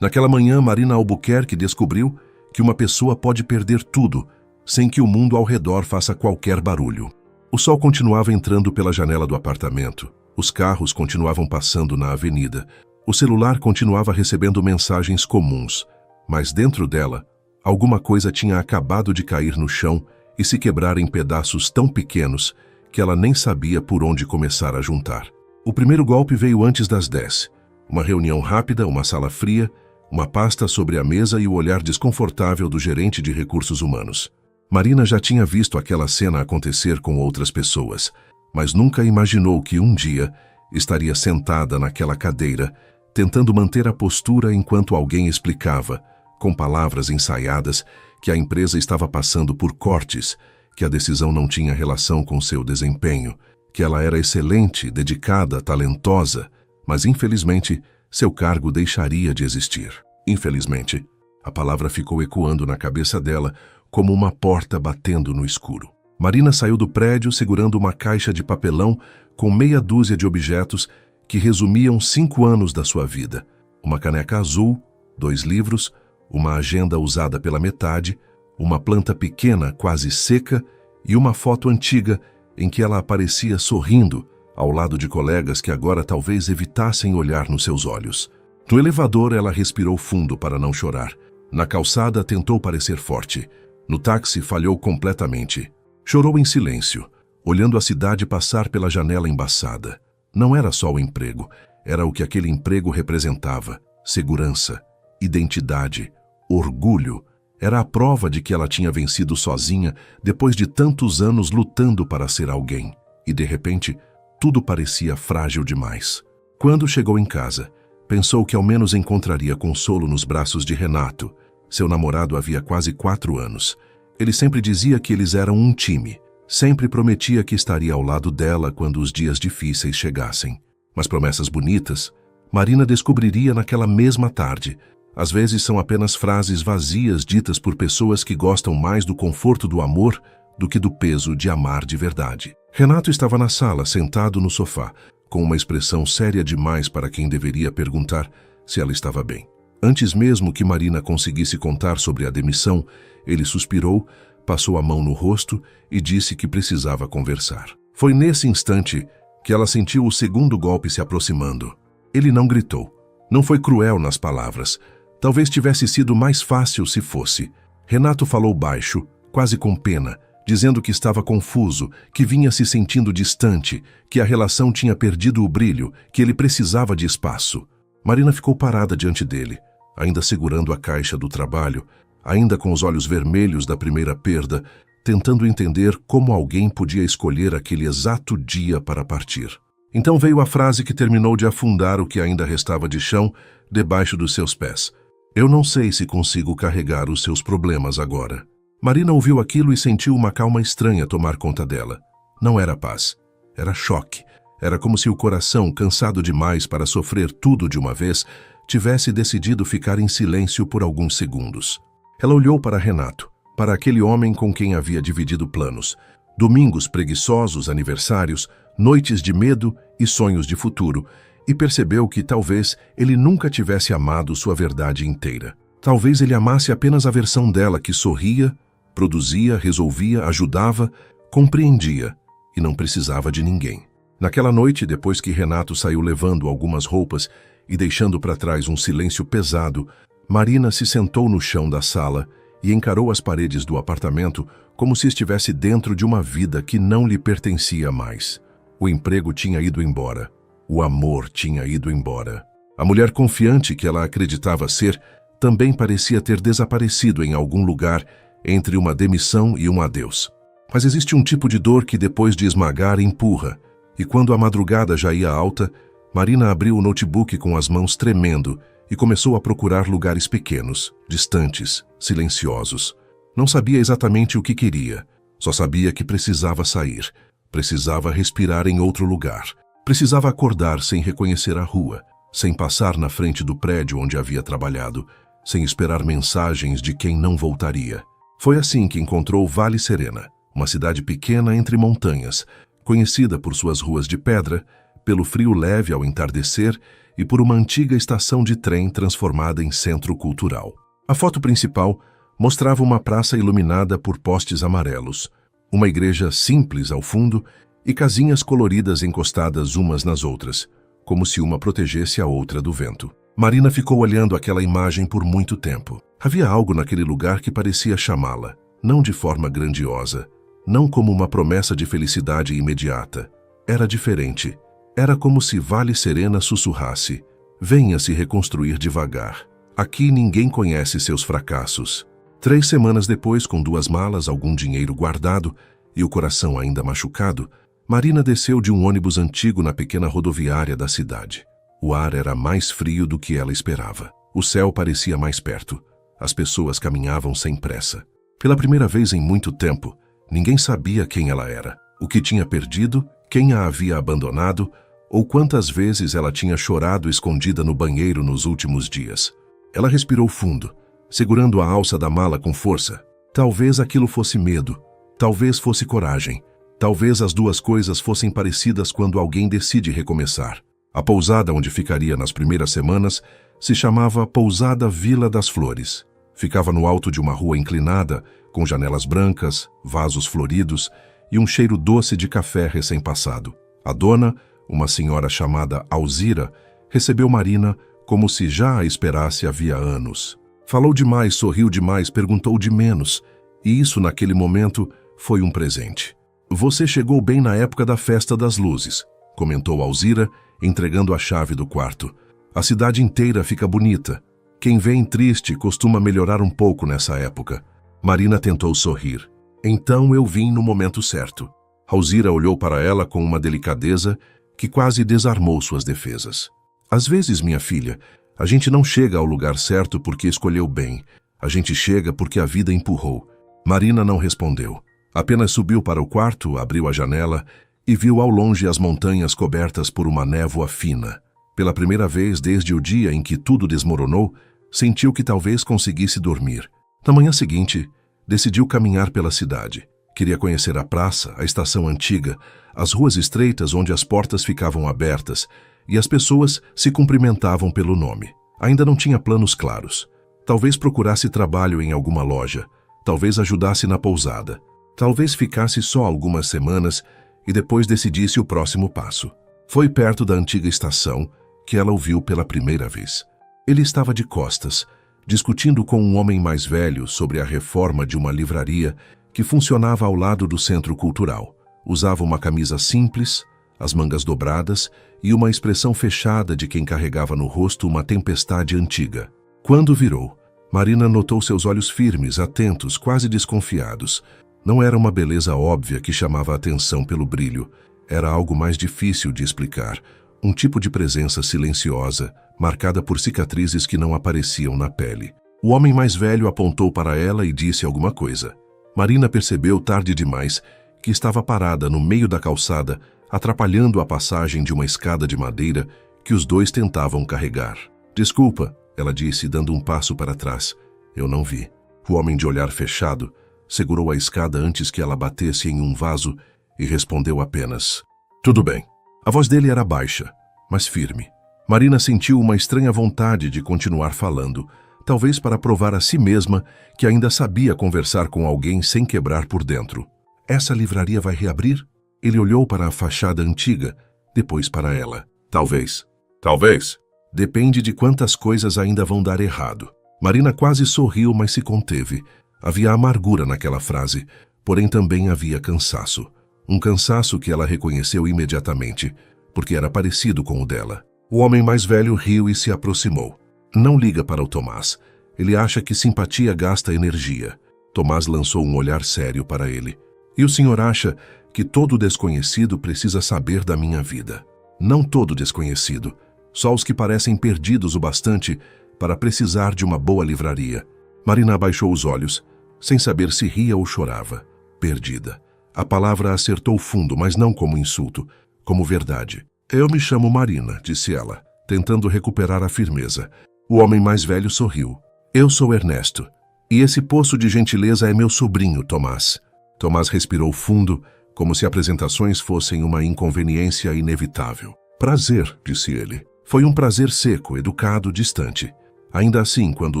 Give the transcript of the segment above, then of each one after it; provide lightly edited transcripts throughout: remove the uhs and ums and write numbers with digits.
Naquela manhã, Marina Albuquerque descobriu que uma pessoa pode perder tudo sem que o mundo ao redor faça qualquer barulho. O sol continuava entrando pela janela do apartamento, os carros continuavam passando na avenida, o celular continuava recebendo mensagens comuns, mas dentro dela, alguma coisa tinha acabado de cair no chão e se quebrar em pedaços tão pequenos que ela nem sabia por onde começar a juntar. O primeiro golpe veio antes das 10. Uma reunião rápida, uma sala fria, uma pasta sobre a mesa e o olhar desconfortável do gerente de recursos humanos. Marina já tinha visto aquela cena acontecer com outras pessoas, mas nunca imaginou que um dia estaria sentada naquela cadeira, tentando manter a postura enquanto alguém explicava, com palavras ensaiadas, que a empresa estava passando por cortes, que a decisão não tinha relação com seu desempenho, que ela era excelente, dedicada, talentosa, mas infelizmente seu cargo deixaria de existir. Infelizmente, a palavra ficou ecoando na cabeça dela como uma porta batendo no escuro. Marina saiu do prédio segurando uma caixa de papelão com meia dúzia de objetos que resumiam 5 anos da sua vida. Uma caneca azul, 2 livros, uma agenda usada pela metade, uma planta pequena quase seca e uma foto antiga em que ela aparecia sorrindo ao lado de colegas que agora talvez evitassem olhar nos seus olhos. No elevador, ela respirou fundo para não chorar. Na calçada, tentou parecer forte. No táxi, falhou completamente. Chorou em silêncio, olhando a cidade passar pela janela embaçada. Não era só o emprego, era o que aquele emprego representava: segurança, identidade, orgulho. Era a prova de que ela tinha vencido sozinha depois de tantos anos lutando para ser alguém. E, de repente, tudo parecia frágil demais. Quando chegou em casa, pensou que ao menos encontraria consolo nos braços de Renato. Seu namorado havia quase 4 anos. Ele sempre dizia que eles eram um time. Sempre prometia que estaria ao lado dela quando os dias difíceis chegassem. Mas promessas bonitas, Marina descobriria naquela mesma tarde. Às vezes são apenas frases vazias ditas por pessoas que gostam mais do conforto do amor do que do peso de amar de verdade. Renato estava na sala, sentado no sofá, com uma expressão séria demais para quem deveria perguntar se ela estava bem. Antes mesmo que Marina conseguisse contar sobre a demissão, ele suspirou, passou a mão no rosto e disse que precisava conversar. Foi nesse instante que ela sentiu o segundo golpe se aproximando. Ele não gritou. Não foi cruel nas palavras. Talvez tivesse sido mais fácil se fosse. Renato falou baixo, quase com pena, dizendo que estava confuso, que vinha se sentindo distante, que a relação tinha perdido o brilho, que ele precisava de espaço. Marina ficou parada diante dele, ainda segurando a caixa do trabalho, ainda com os olhos vermelhos da primeira perda, tentando entender como alguém podia escolher aquele exato dia para partir. Então veio a frase que terminou de afundar o que ainda restava de chão debaixo dos seus pés. Eu não sei se consigo carregar os seus problemas agora. Marina ouviu aquilo e sentiu uma calma estranha tomar conta dela. Não era paz, era choque. Era como se o coração, cansado demais para sofrer tudo de uma vez, tivesse decidido ficar em silêncio por alguns segundos. Ela olhou para Renato, para aquele homem com quem havia dividido planos. Domingos preguiçosos, aniversários, noites de medo e sonhos de futuro, e percebeu que talvez ele nunca tivesse amado sua verdade inteira. Talvez ele amasse apenas a versão dela que sorria, produzia, resolvia, ajudava, compreendia e não precisava de ninguém. Naquela noite, depois que Renato saiu levando algumas roupas e deixando para trás um silêncio pesado, Marina se sentou no chão da sala e encarou as paredes do apartamento como se estivesse dentro de uma vida que não lhe pertencia mais. O emprego tinha ido embora. O amor tinha ido embora. A mulher confiante que ela acreditava ser também parecia ter desaparecido em algum lugar entre uma demissão e um adeus. Mas existe um tipo de dor que depois de esmagar empurra. E quando a madrugada já ia alta, Marina abriu o notebook com as mãos tremendo e começou a procurar lugares pequenos, distantes, silenciosos. Não sabia exatamente o que queria, só sabia que precisava sair, precisava respirar em outro lugar, precisava acordar sem reconhecer a rua, sem passar na frente do prédio onde havia trabalhado, sem esperar mensagens de quem não voltaria. Foi assim que encontrou Vale Serena, uma cidade pequena entre montanhas, conhecida por suas ruas de pedra, pelo frio leve ao entardecer e por uma antiga estação de trem transformada em centro cultural. A foto principal mostrava uma praça iluminada por postes amarelos, uma igreja simples ao fundo e casinhas coloridas encostadas umas nas outras, como se uma protegesse a outra do vento. Marina ficou olhando aquela imagem por muito tempo. Havia algo naquele lugar que parecia chamá-la, não de forma grandiosa, não como uma promessa de felicidade imediata. Era diferente. Era como se Vale Serena sussurrasse: venha se reconstruir devagar. Aqui ninguém conhece seus fracassos. 3 semanas depois, com 2 malas, algum dinheiro guardado e o coração ainda machucado, Marina desceu de um ônibus antigo na pequena rodoviária da cidade. O ar era mais frio do que ela esperava. O céu parecia mais perto. As pessoas caminhavam sem pressa. Pela primeira vez em muito tempo, ninguém sabia quem ela era, o que tinha perdido, quem a havia abandonado ou quantas vezes ela tinha chorado escondida no banheiro nos últimos dias. Ela respirou fundo, segurando a alça da mala com força. Talvez aquilo fosse medo, talvez fosse coragem, talvez as duas coisas fossem parecidas quando alguém decide recomeçar. A pousada onde ficaria nas primeiras semanas se chamava Pousada Vila das Flores. Ficava no alto de uma rua inclinada, com janelas brancas, vasos floridos e um cheiro doce de café recém-passado. A dona, uma senhora chamada Alzira, recebeu Marina como se já a esperasse havia anos. Falou demais, sorriu demais, perguntou de menos, e isso naquele momento foi um presente. Você chegou bem na época da festa das luzes, comentou Alzira, entregando a chave do quarto. A cidade inteira fica bonita. Quem vem triste costuma melhorar um pouco nessa época. Marina tentou sorrir. Então eu vim no momento certo. Alzira olhou para ela com uma delicadeza que quase desarmou suas defesas. Às vezes, minha filha, a gente não chega ao lugar certo porque escolheu bem. A gente chega porque a vida empurrou. Marina não respondeu. Apenas subiu para o quarto, abriu a janela e viu ao longe as montanhas cobertas por uma névoa fina. Pela primeira vez desde o dia em que tudo desmoronou, sentiu que talvez conseguisse dormir. Na manhã seguinte, decidiu caminhar pela cidade. Queria conhecer a praça, a estação antiga, as ruas estreitas onde as portas ficavam abertas e as pessoas se cumprimentavam pelo nome. Ainda não tinha planos claros. Talvez procurasse trabalho em alguma loja, talvez ajudasse na pousada, talvez ficasse só algumas semanas e depois decidisse o próximo passo. Foi perto da antiga estação que ela o viu pela primeira vez. Ele estava de costas, discutindo com um homem mais velho sobre a reforma de uma livraria que funcionava ao lado do centro cultural. Usava uma camisa simples, as mangas dobradas e uma expressão fechada de quem carregava no rosto uma tempestade antiga. Quando virou, Marina notou seus olhos firmes, atentos, quase desconfiados. Não era uma beleza óbvia que chamava a atenção pelo brilho. Era algo mais difícil de explicar. Um tipo de presença silenciosa, marcada por cicatrizes que não apareciam na pele. O homem mais velho apontou para ela e disse alguma coisa. Marina percebeu tarde demais que estava parada no meio da calçada, atrapalhando a passagem de uma escada de madeira que os dois tentavam carregar. Desculpa, ela disse, dando um passo para trás. Eu não vi. O homem de olhar fechado segurou a escada antes que ela batesse em um vaso e respondeu apenas: tudo bem. A voz dele era baixa, mas firme. Marina sentiu uma estranha vontade de continuar falando, talvez para provar a si mesma que ainda sabia conversar com alguém sem quebrar por dentro. Essa livraria vai reabrir? Ele olhou para a fachada antiga, depois para ela. Talvez. Talvez. Depende de quantas coisas ainda vão dar errado. Marina quase sorriu, mas se conteve. Havia amargura naquela frase, porém também havia cansaço. Um cansaço que ela reconheceu imediatamente, porque era parecido com o dela. O homem mais velho riu e se aproximou. Não liga para o Tomás. Ele acha que simpatia gasta energia. Tomás lançou um olhar sério para ele. E o senhor acha que todo desconhecido precisa saber da minha vida? Não todo desconhecido, só os que parecem perdidos o bastante para precisar de uma boa livraria. Marina abaixou os olhos, sem saber se ria ou chorava. Perdida. A palavra acertou fundo, mas não como insulto, como verdade. Eu me chamo Marina, disse ela, tentando recuperar a firmeza. O homem mais velho sorriu. Eu sou Ernesto, e esse poço de gentileza é meu sobrinho, Tomás. Tomás respirou fundo, como se apresentações fossem uma inconveniência inevitável. Prazer, disse ele. Foi um prazer seco, educado, distante. Ainda assim, quando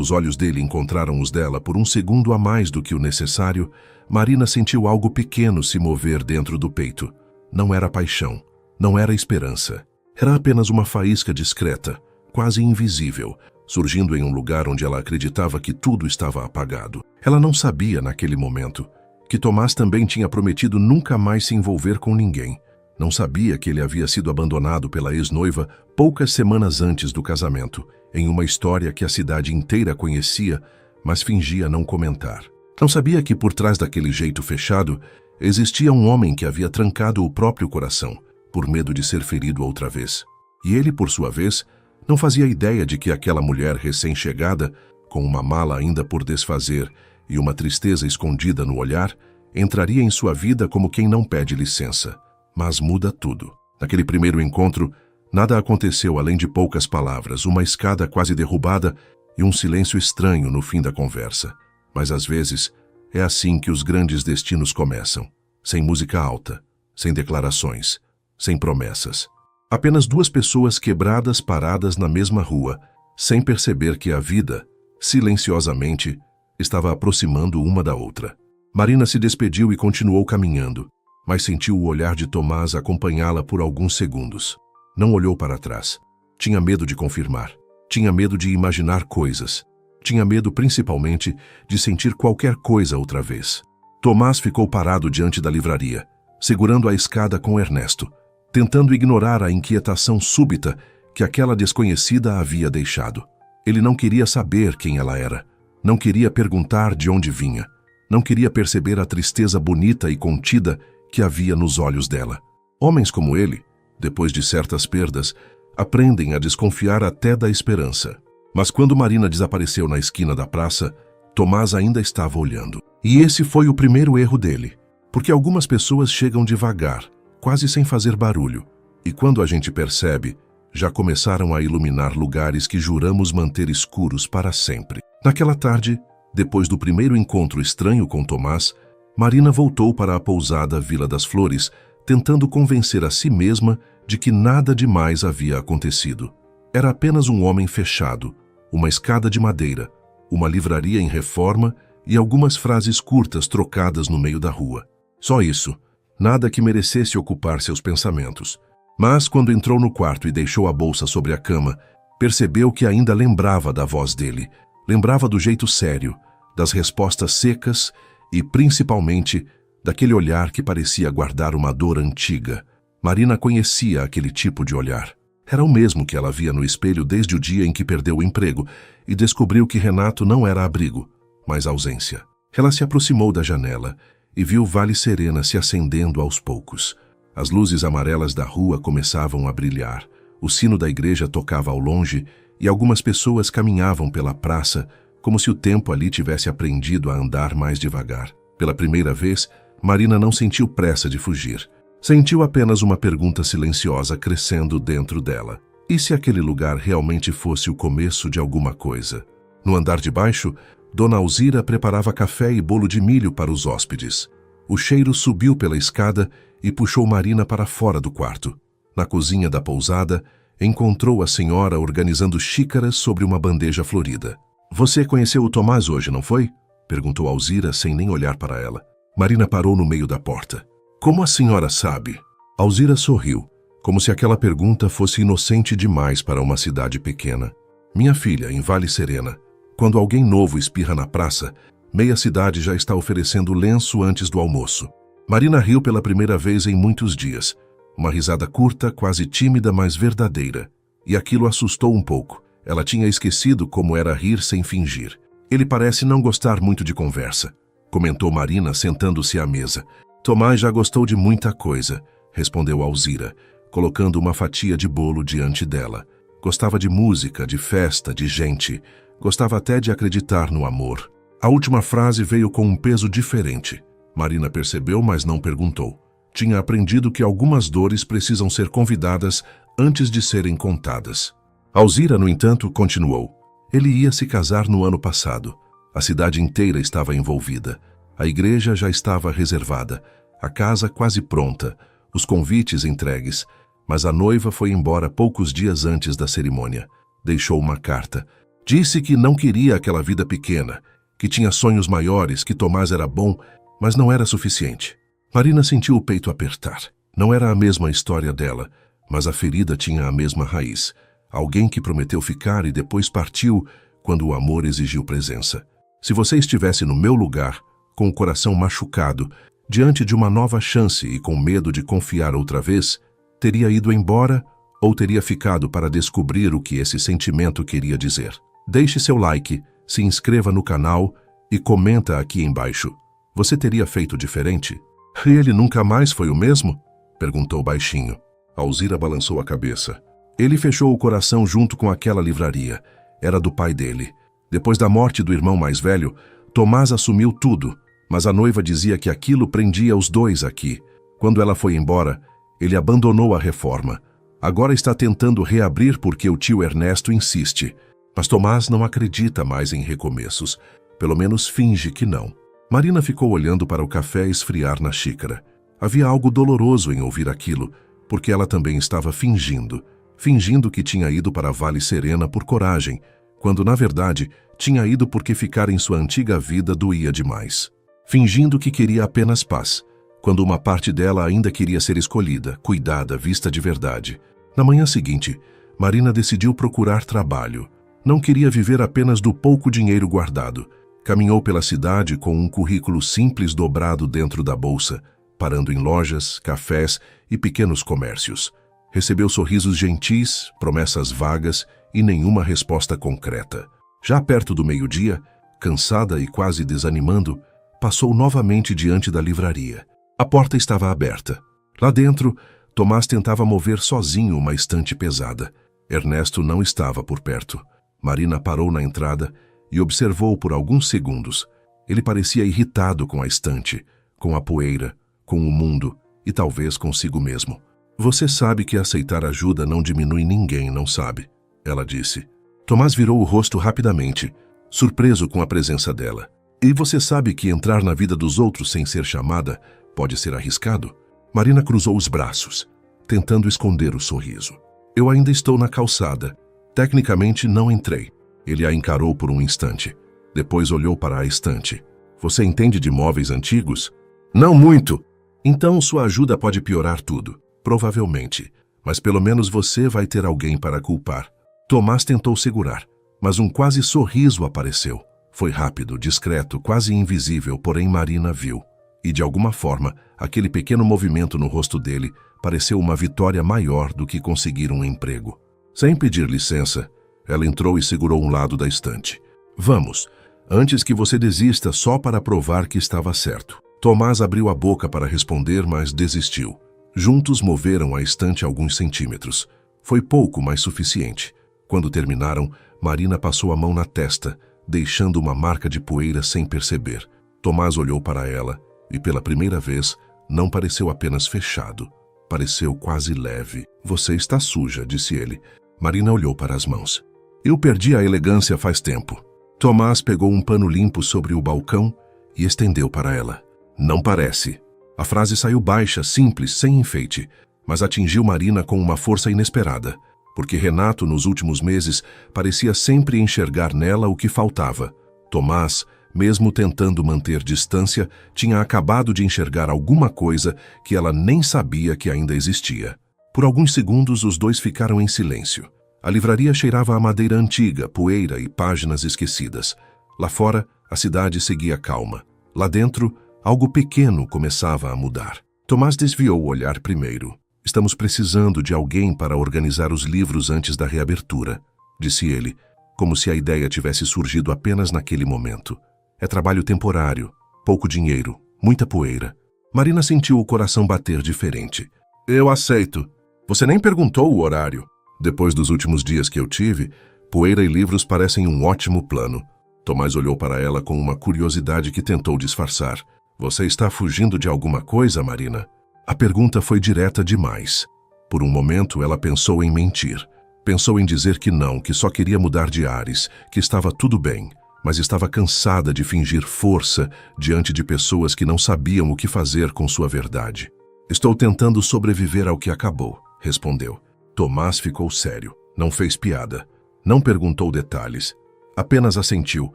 os olhos dele encontraram os dela por um segundo a mais do que o necessário, Marina sentiu algo pequeno se mover dentro do peito. Não era paixão, não era esperança. Era apenas uma faísca discreta, quase invisível, surgindo em um lugar onde ela acreditava que tudo estava apagado. Ela não sabia, naquele momento, que Tomás também tinha prometido nunca mais se envolver com ninguém. Não sabia que ele havia sido abandonado pela ex-noiva poucas semanas antes do casamento, em uma história que a cidade inteira conhecia, mas fingia não comentar. Não sabia que por trás daquele jeito fechado existia um homem que havia trancado o próprio coração, por medo de ser ferido outra vez. E ele, por sua vez, não fazia ideia de que aquela mulher recém-chegada, com uma mala ainda por desfazer e uma tristeza escondida no olhar, entraria em sua vida como quem não pede licença. Mas muda tudo. Naquele primeiro encontro, nada aconteceu além de poucas palavras, uma escada quase derrubada e um silêncio estranho no fim da conversa. Mas às vezes, é assim que os grandes destinos começam. Sem música alta, sem declarações, sem promessas. Apenas duas pessoas quebradas paradas na mesma rua, sem perceber que a vida, silenciosamente, estava aproximando uma da outra. Marina se despediu e continuou caminhando, mas sentiu o olhar de Tomás acompanhá-la por alguns segundos. Não olhou para trás. Tinha medo de confirmar. Tinha medo de imaginar coisas. Tinha medo, principalmente, de sentir qualquer coisa outra vez. Tomás ficou parado diante da livraria, segurando a escada com Ernesto, tentando ignorar a inquietação súbita que aquela desconhecida havia deixado. Ele não queria saber quem ela era. Não queria perguntar de onde vinha. Não queria perceber a tristeza bonita e contida que havia nos olhos dela. Homens como ele, depois de certas perdas, aprendem a desconfiar até da esperança. Mas quando Marina desapareceu na esquina da praça, Tomás ainda estava olhando. E esse foi o primeiro erro dele, porque algumas pessoas chegam devagar, quase sem fazer barulho, e quando a gente percebe, já começaram a iluminar lugares que juramos manter escuros para sempre. Naquela tarde, depois do primeiro encontro estranho com Tomás, Marina voltou para a pousada Vila das Flores, tentando convencer a si mesma de que nada demais havia acontecido. Era apenas um homem fechado, uma escada de madeira, uma livraria em reforma e algumas frases curtas trocadas no meio da rua. Só isso. Nada que merecesse ocupar seus pensamentos. Mas, quando entrou no quarto e deixou a bolsa sobre a cama, percebeu que ainda lembrava da voz dele. Lembrava do jeito sério, das respostas secas e, principalmente, daquele olhar que parecia guardar uma dor antiga. Marina conhecia aquele tipo de olhar. Era o mesmo que ela via no espelho desde o dia em que perdeu o emprego e descobriu que Renato não era abrigo, mas ausência. Ela se aproximou da janela e viu Vale Serena se acendendo aos poucos. As luzes amarelas da rua começavam a brilhar, o sino da igreja tocava ao longe e algumas pessoas caminhavam pela praça como se o tempo ali tivesse aprendido a andar mais devagar. Pela primeira vez, Marina não sentiu pressa de fugir. Sentiu apenas uma pergunta silenciosa crescendo dentro dela. E se aquele lugar realmente fosse o começo de alguma coisa? No andar de baixo, Dona Alzira preparava café e bolo de milho para os hóspedes. O cheiro subiu pela escada e puxou Marina para fora do quarto. Na cozinha da pousada, encontrou a senhora organizando xícaras sobre uma bandeja florida. "Você conheceu o Tomás hoje, não foi?" perguntou Alzira sem nem olhar para ela. Marina parou no meio da porta. "Como a senhora sabe?" Alzira sorriu, como se aquela pergunta fosse inocente demais para uma cidade pequena. "Minha filha, em Vale Serena, quando alguém novo espirra na praça, meia cidade já está oferecendo lenço antes do almoço." Marina riu pela primeira vez em muitos dias. Uma risada curta, quase tímida, mas verdadeira. E aquilo assustou um pouco. Ela tinha esquecido como era rir sem fingir. "Ele parece não gostar muito de conversa", comentou Marina, sentando-se à mesa. "Tomás já gostou de muita coisa", respondeu Alzira, colocando uma fatia de bolo diante dela. Gostava de música, de festa, de gente. Gostava até de acreditar no amor. A última frase veio com um peso diferente. Marina percebeu, mas não perguntou. Tinha aprendido que algumas dores precisam ser convidadas antes de serem contadas. Alzira, no entanto, continuou. Ele ia se casar no ano passado. A cidade inteira estava envolvida. A igreja já estava reservada. A casa quase pronta. Os convites entregues. Mas a noiva foi embora poucos dias antes da cerimônia. Deixou uma carta. Disse que não queria aquela vida pequena, que tinha sonhos maiores, que Tomás era bom, mas não era suficiente. Marina sentiu o peito apertar. Não era a mesma história dela, mas a ferida tinha a mesma raiz. Alguém que prometeu ficar e depois partiu quando o amor exigiu presença. Se você estivesse no meu lugar, com o coração machucado, diante de uma nova chance e com medo de confiar outra vez, teria ido embora ou teria ficado para descobrir o que esse sentimento queria dizer? Deixe seu like, se inscreva no canal e comenta aqui embaixo. Você teria feito diferente? E ele nunca mais foi o mesmo? Perguntou baixinho. Alzira balançou a cabeça. Ele fechou o coração junto com aquela livraria. Era do pai dele. Depois da morte do irmão mais velho, Tomás assumiu tudo, mas a noiva dizia que aquilo prendia os dois aqui. Quando ela foi embora, ele abandonou a reforma. Agora está tentando reabrir porque o tio Ernesto insiste. Mas Tomás não acredita mais em recomeços. Pelo menos finge que não. Marina ficou olhando para o café esfriar na xícara. Havia algo doloroso em ouvir aquilo, porque ela também estava fingindo que tinha ido para Vale Serena por coragem, quando na verdade tinha ido porque ficar em sua antiga vida doía demais. Fingindo que queria apenas paz, quando uma parte dela ainda queria ser escolhida, cuidada, vista de verdade. Na manhã seguinte, Marina decidiu procurar trabalho. Não queria viver apenas do pouco dinheiro guardado. Caminhou pela cidade com um currículo simples dobrado dentro da bolsa, parando em lojas, cafés e pequenos comércios. Recebeu sorrisos gentis, promessas vagas e nenhuma resposta concreta. Já perto do meio-dia, cansada e quase desanimando, passou novamente diante da livraria. A porta estava aberta. Lá dentro, Tomás tentava mover sozinho uma estante pesada. Ernesto não estava por perto. Marina parou na entrada e observou por alguns segundos. Ele parecia irritado com a estante, com a poeira, com o mundo e talvez consigo mesmo. Você sabe que aceitar ajuda não diminui ninguém, não sabe? Ela disse. Tomás virou o rosto rapidamente, surpreso com a presença dela. E você sabe que entrar na vida dos outros sem ser chamada pode ser arriscado? Marina cruzou os braços, tentando esconder o sorriso. Eu ainda estou na calçada. Tecnicamente não entrei. Ele a encarou por um instante. Depois olhou para a estante. Você entende de móveis antigos? Não muito. Então sua ajuda pode piorar tudo. Provavelmente. Mas pelo menos você vai ter alguém para culpar. Tomás tentou segurar, mas um quase sorriso apareceu. Foi rápido, discreto, quase invisível, porém Marina viu. E de alguma forma, aquele pequeno movimento no rosto dele pareceu uma vitória maior do que conseguir um emprego. Sem pedir licença, ela entrou e segurou um lado da estante. Vamos, antes que você desista só para provar que estava certo. Tomás abriu a boca para responder, mas desistiu. Juntos moveram a estante alguns centímetros. Foi pouco, mas suficiente. Quando terminaram, Marina passou a mão na testa, deixando uma marca de poeira sem perceber. Tomás olhou para ela e, pela primeira vez, não pareceu apenas fechado. Pareceu quase leve. Você está suja, disse ele. Marina olhou para as mãos. Eu perdi a elegância faz tempo. Tomás pegou um pano limpo sobre o balcão e estendeu para ela. Não parece. A frase saiu baixa, simples, sem enfeite, mas atingiu Marina com uma força inesperada, porque Renato, nos últimos meses, parecia sempre enxergar nela o que faltava. Tomás, mesmo tentando manter distância, tinha acabado de enxergar alguma coisa que ela nem sabia que ainda existia. Por alguns segundos, os dois ficaram em silêncio. A livraria cheirava a madeira antiga, poeira e páginas esquecidas. Lá fora, a cidade seguia calma. Lá dentro, algo pequeno começava a mudar. Tomás desviou o olhar primeiro. Estamos precisando de alguém para organizar os livros antes da reabertura, disse ele, como se a ideia tivesse surgido apenas naquele momento. É trabalho temporário, pouco dinheiro, muita poeira. Marina sentiu o coração bater diferente. Eu aceito. Você nem perguntou o horário. Depois dos últimos dias que eu tive, poeira e livros parecem um ótimo plano. Tomás olhou para ela com uma curiosidade que tentou disfarçar. Você está fugindo de alguma coisa, Marina? A pergunta foi direta demais. Por um momento, ela pensou em mentir. Pensou em dizer que não, que só queria mudar de ares, que estava tudo bem, mas estava cansada de fingir força diante de pessoas que não sabiam o que fazer com sua verdade. Estou tentando sobreviver ao que acabou. respondeu. Tomás ficou sério. Não fez piada. Não perguntou detalhes. Apenas assentiu,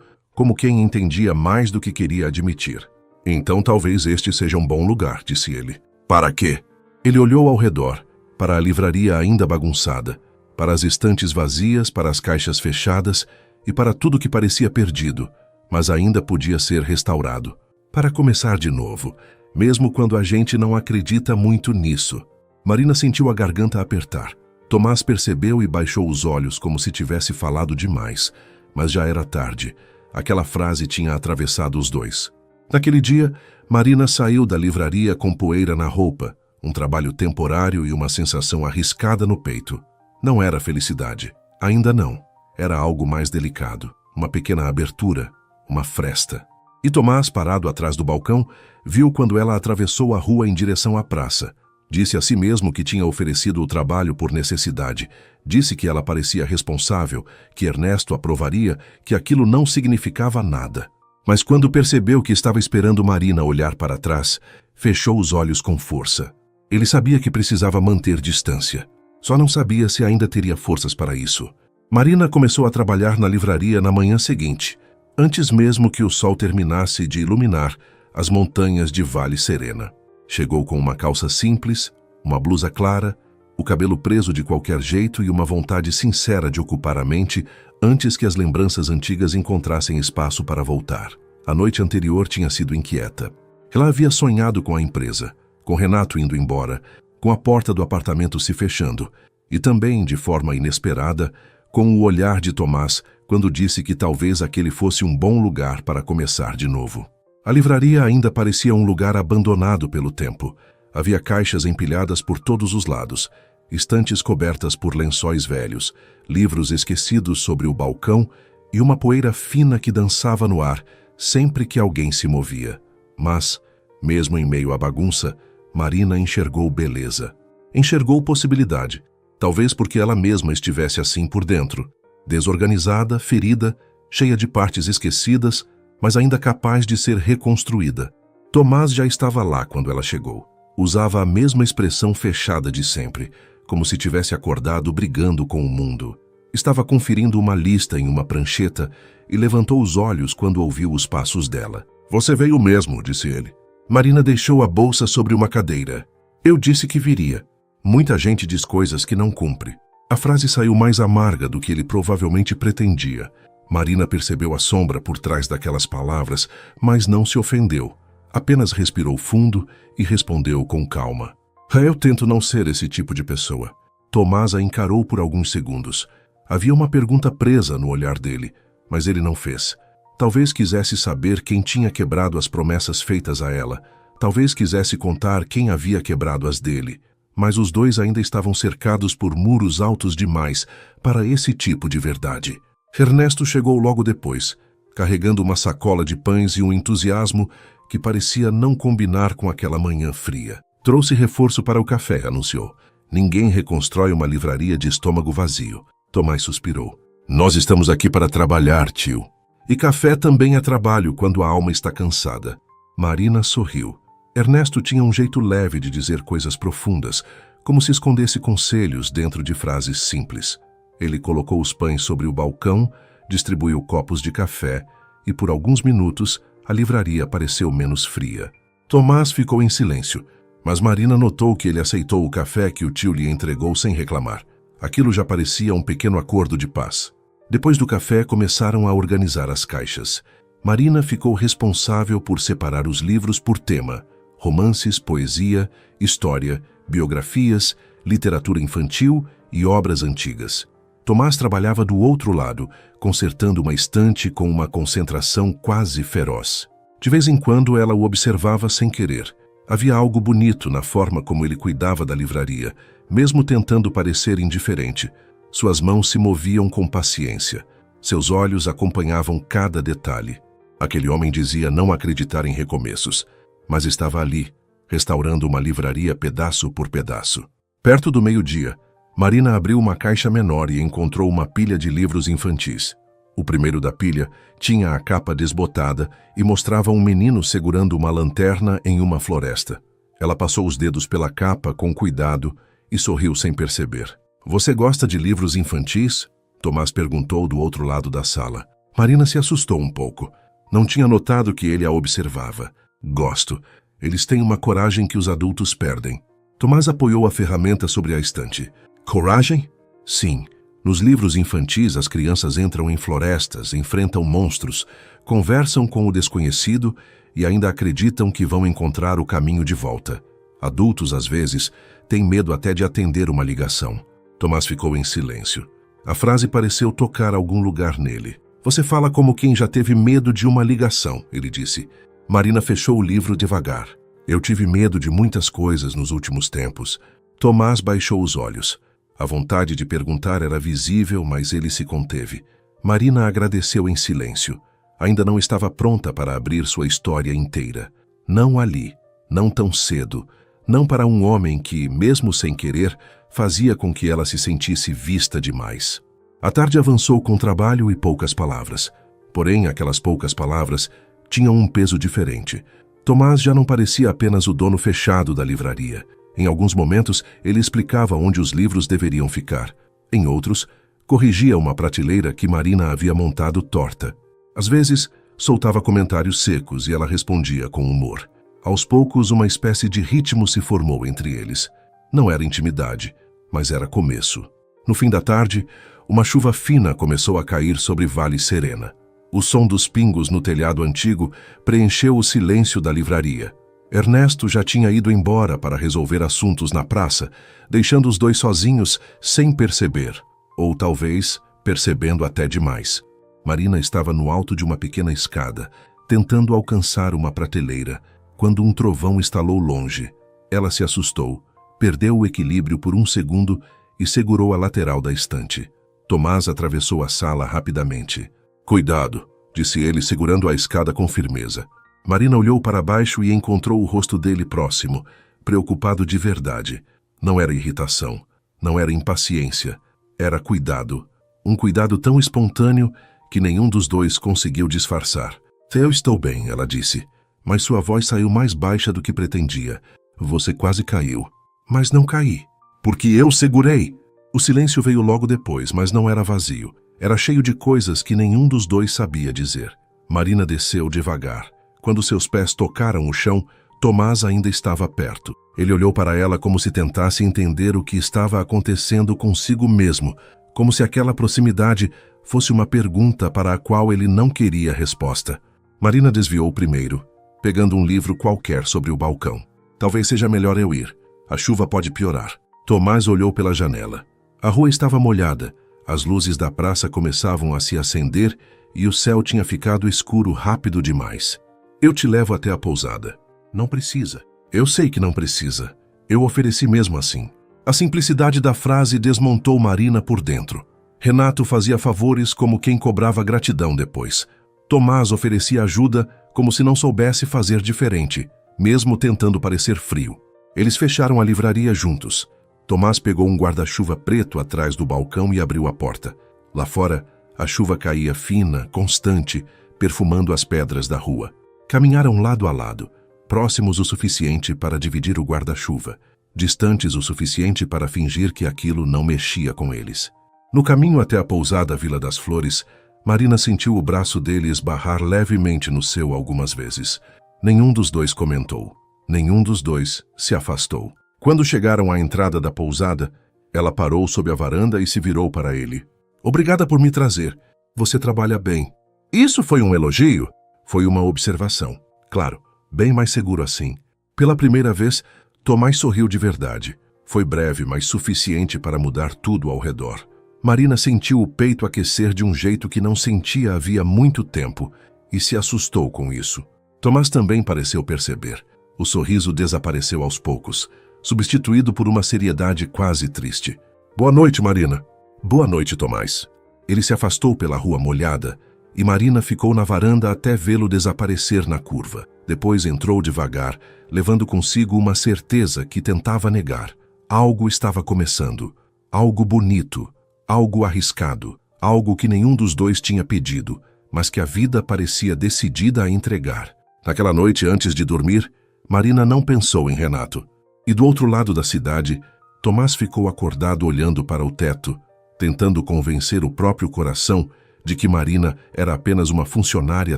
como quem entendia mais do que queria admitir. Então talvez este seja um bom lugar, disse ele. Para quê? Ele olhou ao redor, para a livraria ainda bagunçada, para as estantes vazias, para as caixas fechadas e para tudo que parecia perdido, mas ainda podia ser restaurado. Para começar de novo, mesmo quando a gente não acredita muito nisso. Marina sentiu a garganta apertar. Tomás percebeu e baixou os olhos como se tivesse falado demais, mas já era tarde. Aquela frase tinha atravessado os dois. Naquele dia, Marina saiu da livraria com poeira na roupa, um trabalho temporário e uma sensação arriscada no peito. Não era felicidade. Ainda não. Era algo mais delicado. Uma pequena abertura. Uma fresta. E Tomás, parado atrás do balcão, viu quando ela atravessou a rua em direção à praça. Disse a si mesmo que tinha oferecido o trabalho por necessidade. Disse que ela parecia responsável, que Ernesto aprovaria, que aquilo não significava nada. Mas quando percebeu que estava esperando Marina olhar para trás, fechou os olhos com força. Ele sabia que precisava manter distância. Só não sabia se ainda teria forças para isso. Marina começou a trabalhar na livraria na manhã seguinte, antes mesmo que o sol terminasse de iluminar as montanhas de Vale Serena. Chegou com uma calça simples, uma blusa clara, o cabelo preso de qualquer jeito e uma vontade sincera de ocupar a mente antes que as lembranças antigas encontrassem espaço para voltar. A noite anterior tinha sido inquieta. Ela havia sonhado com a empresa, com Renato indo embora, com a porta do apartamento se fechando e também, de forma inesperada, com o olhar de Tomás quando disse que talvez aquele fosse um bom lugar para começar de novo. A livraria ainda parecia um lugar abandonado pelo tempo. Havia caixas empilhadas por todos os lados, estantes cobertas por lençóis velhos, livros esquecidos sobre o balcão e uma poeira fina que dançava no ar sempre que alguém se movia. Mas, mesmo em meio à bagunça, Marina enxergou beleza. Enxergou possibilidade, talvez porque ela mesma estivesse assim por dentro, desorganizada, ferida, cheia de partes esquecidas, mas ainda capaz de ser reconstruída. Tomás já estava lá quando ela chegou. Usava a mesma expressão fechada de sempre, como se tivesse acordado brigando com o mundo. Estava conferindo uma lista em uma prancheta e levantou os olhos quando ouviu os passos dela. Você veio mesmo, disse ele. Marina deixou a bolsa sobre uma cadeira. Eu disse que viria. Muita gente diz coisas que não cumpre. A frase saiu mais amarga do que ele provavelmente pretendia. Marina percebeu a sombra por trás daquelas palavras, mas não se ofendeu. Apenas respirou fundo e respondeu com calma. Eu tento não ser esse tipo de pessoa. Tomás a encarou por alguns segundos. Havia uma pergunta presa no olhar dele, mas ele não fez. Talvez quisesse saber quem tinha quebrado as promessas feitas a ela. Talvez quisesse contar quem havia quebrado as dele. Mas os dois ainda estavam cercados por muros altos demais para esse tipo de verdade. Ernesto chegou logo depois, carregando uma sacola de pães e um entusiasmo que parecia não combinar com aquela manhã fria. Trouxe reforço para o café, anunciou. Ninguém reconstrói uma livraria de estômago vazio. Tomás suspirou. Nós estamos aqui para trabalhar, tio. E café também é trabalho quando a alma está cansada. Marina sorriu. Ernesto tinha um jeito leve de dizer coisas profundas, como se escondesse conselhos dentro de frases simples. Ele colocou os pães sobre o balcão, distribuiu copos de café e, por alguns minutos, a livraria pareceu menos fria. Tomás ficou em silêncio, mas Marina notou que ele aceitou o café que o tio lhe entregou sem reclamar. Aquilo já parecia um pequeno acordo de paz. Depois do café, começaram a organizar as caixas. Marina ficou responsável por separar os livros por tema: romances, poesia, história, biografias, literatura infantil e obras antigas. Tomás trabalhava do outro lado, consertando uma estante com uma concentração quase feroz. De vez em quando ela o observava sem querer. Havia algo bonito na forma como ele cuidava da livraria, mesmo tentando parecer indiferente. Suas mãos se moviam com paciência. Seus olhos acompanhavam cada detalhe. Aquele homem dizia não acreditar em recomeços, mas estava ali, restaurando uma livraria pedaço por pedaço. Perto do meio-dia, Marina abriu uma caixa menor e encontrou uma pilha de livros infantis. O primeiro da pilha tinha a capa desbotada e mostrava um menino segurando uma lanterna em uma floresta. Ela passou os dedos pela capa com cuidado e sorriu sem perceber. Você gosta de livros infantis? Tomás perguntou do outro lado da sala. Marina se assustou um pouco. Não tinha notado que ele a observava. Gosto. Eles têm uma coragem que os adultos perdem. Tomás apoiou a ferramenta sobre a estante. Coragem? Sim. Nos livros infantis, as crianças entram em florestas, enfrentam monstros, conversam com o desconhecido e ainda acreditam que vão encontrar o caminho de volta. Adultos, às vezes, têm medo até de atender uma ligação. Tomás ficou em silêncio. A frase pareceu tocar algum lugar nele. Você fala como quem já teve medo de uma ligação, ele disse. Marina fechou o livro devagar. Eu tive medo de muitas coisas nos últimos tempos. Tomás baixou os olhos. A vontade de perguntar era visível, mas ele se conteve. Marina agradeceu em silêncio. Ainda não estava pronta para abrir sua história inteira. Não ali, não tão cedo, não para um homem que, mesmo sem querer, fazia com que ela se sentisse vista demais. A tarde avançou com trabalho e poucas palavras. Porém, aquelas poucas palavras tinham um peso diferente. Tomás já não parecia apenas o dono fechado da livraria. Em alguns momentos, ele explicava onde os livros deveriam ficar. Em outros, corrigia uma prateleira que Marina havia montado torta. Às vezes, soltava comentários secos e ela respondia com humor. Aos poucos, uma espécie de ritmo se formou entre eles. Não era intimidade, mas era começo. No fim da tarde, uma chuva fina começou a cair sobre Vale Serena. O som dos pingos no telhado antigo preencheu o silêncio da livraria. Ernesto já tinha ido embora para resolver assuntos na praça, deixando os dois sozinhos sem perceber, ou talvez percebendo até demais. Marina estava no alto de uma pequena escada, tentando alcançar uma prateleira, quando um trovão estalou longe. Ela se assustou, perdeu o equilíbrio por um segundo e segurou a lateral da estante. Tomás atravessou a sala rapidamente. Cuidado, disse ele segurando a escada com firmeza. Marina olhou para baixo e encontrou o rosto dele próximo, preocupado de verdade. Não era irritação, não era impaciência, era cuidado. Um cuidado tão espontâneo que nenhum dos dois conseguiu disfarçar. Eu estou bem, ela disse, mas sua voz saiu mais baixa do que pretendia. Você quase caiu. Mas não caí, porque eu segurei. O silêncio veio logo depois, mas não era vazio. Era cheio de coisas que nenhum dos dois sabia dizer. Marina desceu devagar. Quando seus pés tocaram o chão, Tomás ainda estava perto. Ele olhou para ela como se tentasse entender o que estava acontecendo consigo mesmo, como se aquela proximidade fosse uma pergunta para a qual ele não queria resposta. Marina desviou primeiro, pegando um livro qualquer sobre o balcão. Talvez seja melhor eu ir. A chuva pode piorar. Tomás olhou pela janela. A rua estava molhada, as luzes da praça começavam a se acender e o céu tinha ficado escuro rápido demais. Eu te levo até a pousada. Não precisa. Eu sei que não precisa. Eu ofereci mesmo assim. A simplicidade da frase desmontou Marina por dentro. Renato fazia favores como quem cobrava gratidão depois. Tomás oferecia ajuda como se não soubesse fazer diferente, mesmo tentando parecer frio. Eles fecharam a livraria juntos. Tomás pegou um guarda-chuva preto atrás do balcão e abriu a porta. Lá fora, a chuva caía fina, constante, perfumando as pedras da rua. Caminharam lado a lado, próximos o suficiente para dividir o guarda-chuva, distantes o suficiente para fingir que aquilo não mexia com eles. No caminho até a pousada Vila das Flores, Marina sentiu o braço dele esbarrar levemente no seu algumas vezes. Nenhum dos dois comentou. Nenhum dos dois se afastou. Quando chegaram à entrada da pousada, ela parou sob a varanda e se virou para ele. Obrigada por me trazer. Você trabalha bem. Isso foi um elogio? Foi uma observação. Claro, bem mais seguro assim. Pela primeira vez, Tomás sorriu de verdade. Foi breve, mas suficiente para mudar tudo ao redor. Marina sentiu o peito aquecer de um jeito que não sentia havia muito tempo e se assustou com isso. Tomás também pareceu perceber. O sorriso desapareceu aos poucos, substituído por uma seriedade quase triste. Boa noite, Marina. Boa noite, Tomás. Ele se afastou pela rua molhada e Marina ficou na varanda até vê-lo desaparecer na curva. Depois entrou devagar, levando consigo uma certeza que tentava negar. Algo estava começando. Algo bonito. Algo arriscado. Algo que nenhum dos dois tinha pedido, mas que a vida parecia decidida a entregar. Naquela noite, antes de dormir, Marina não pensou em Renato. E do outro lado da cidade, Tomás ficou acordado olhando para o teto, tentando convencer o próprio coração de que Marina era apenas uma funcionária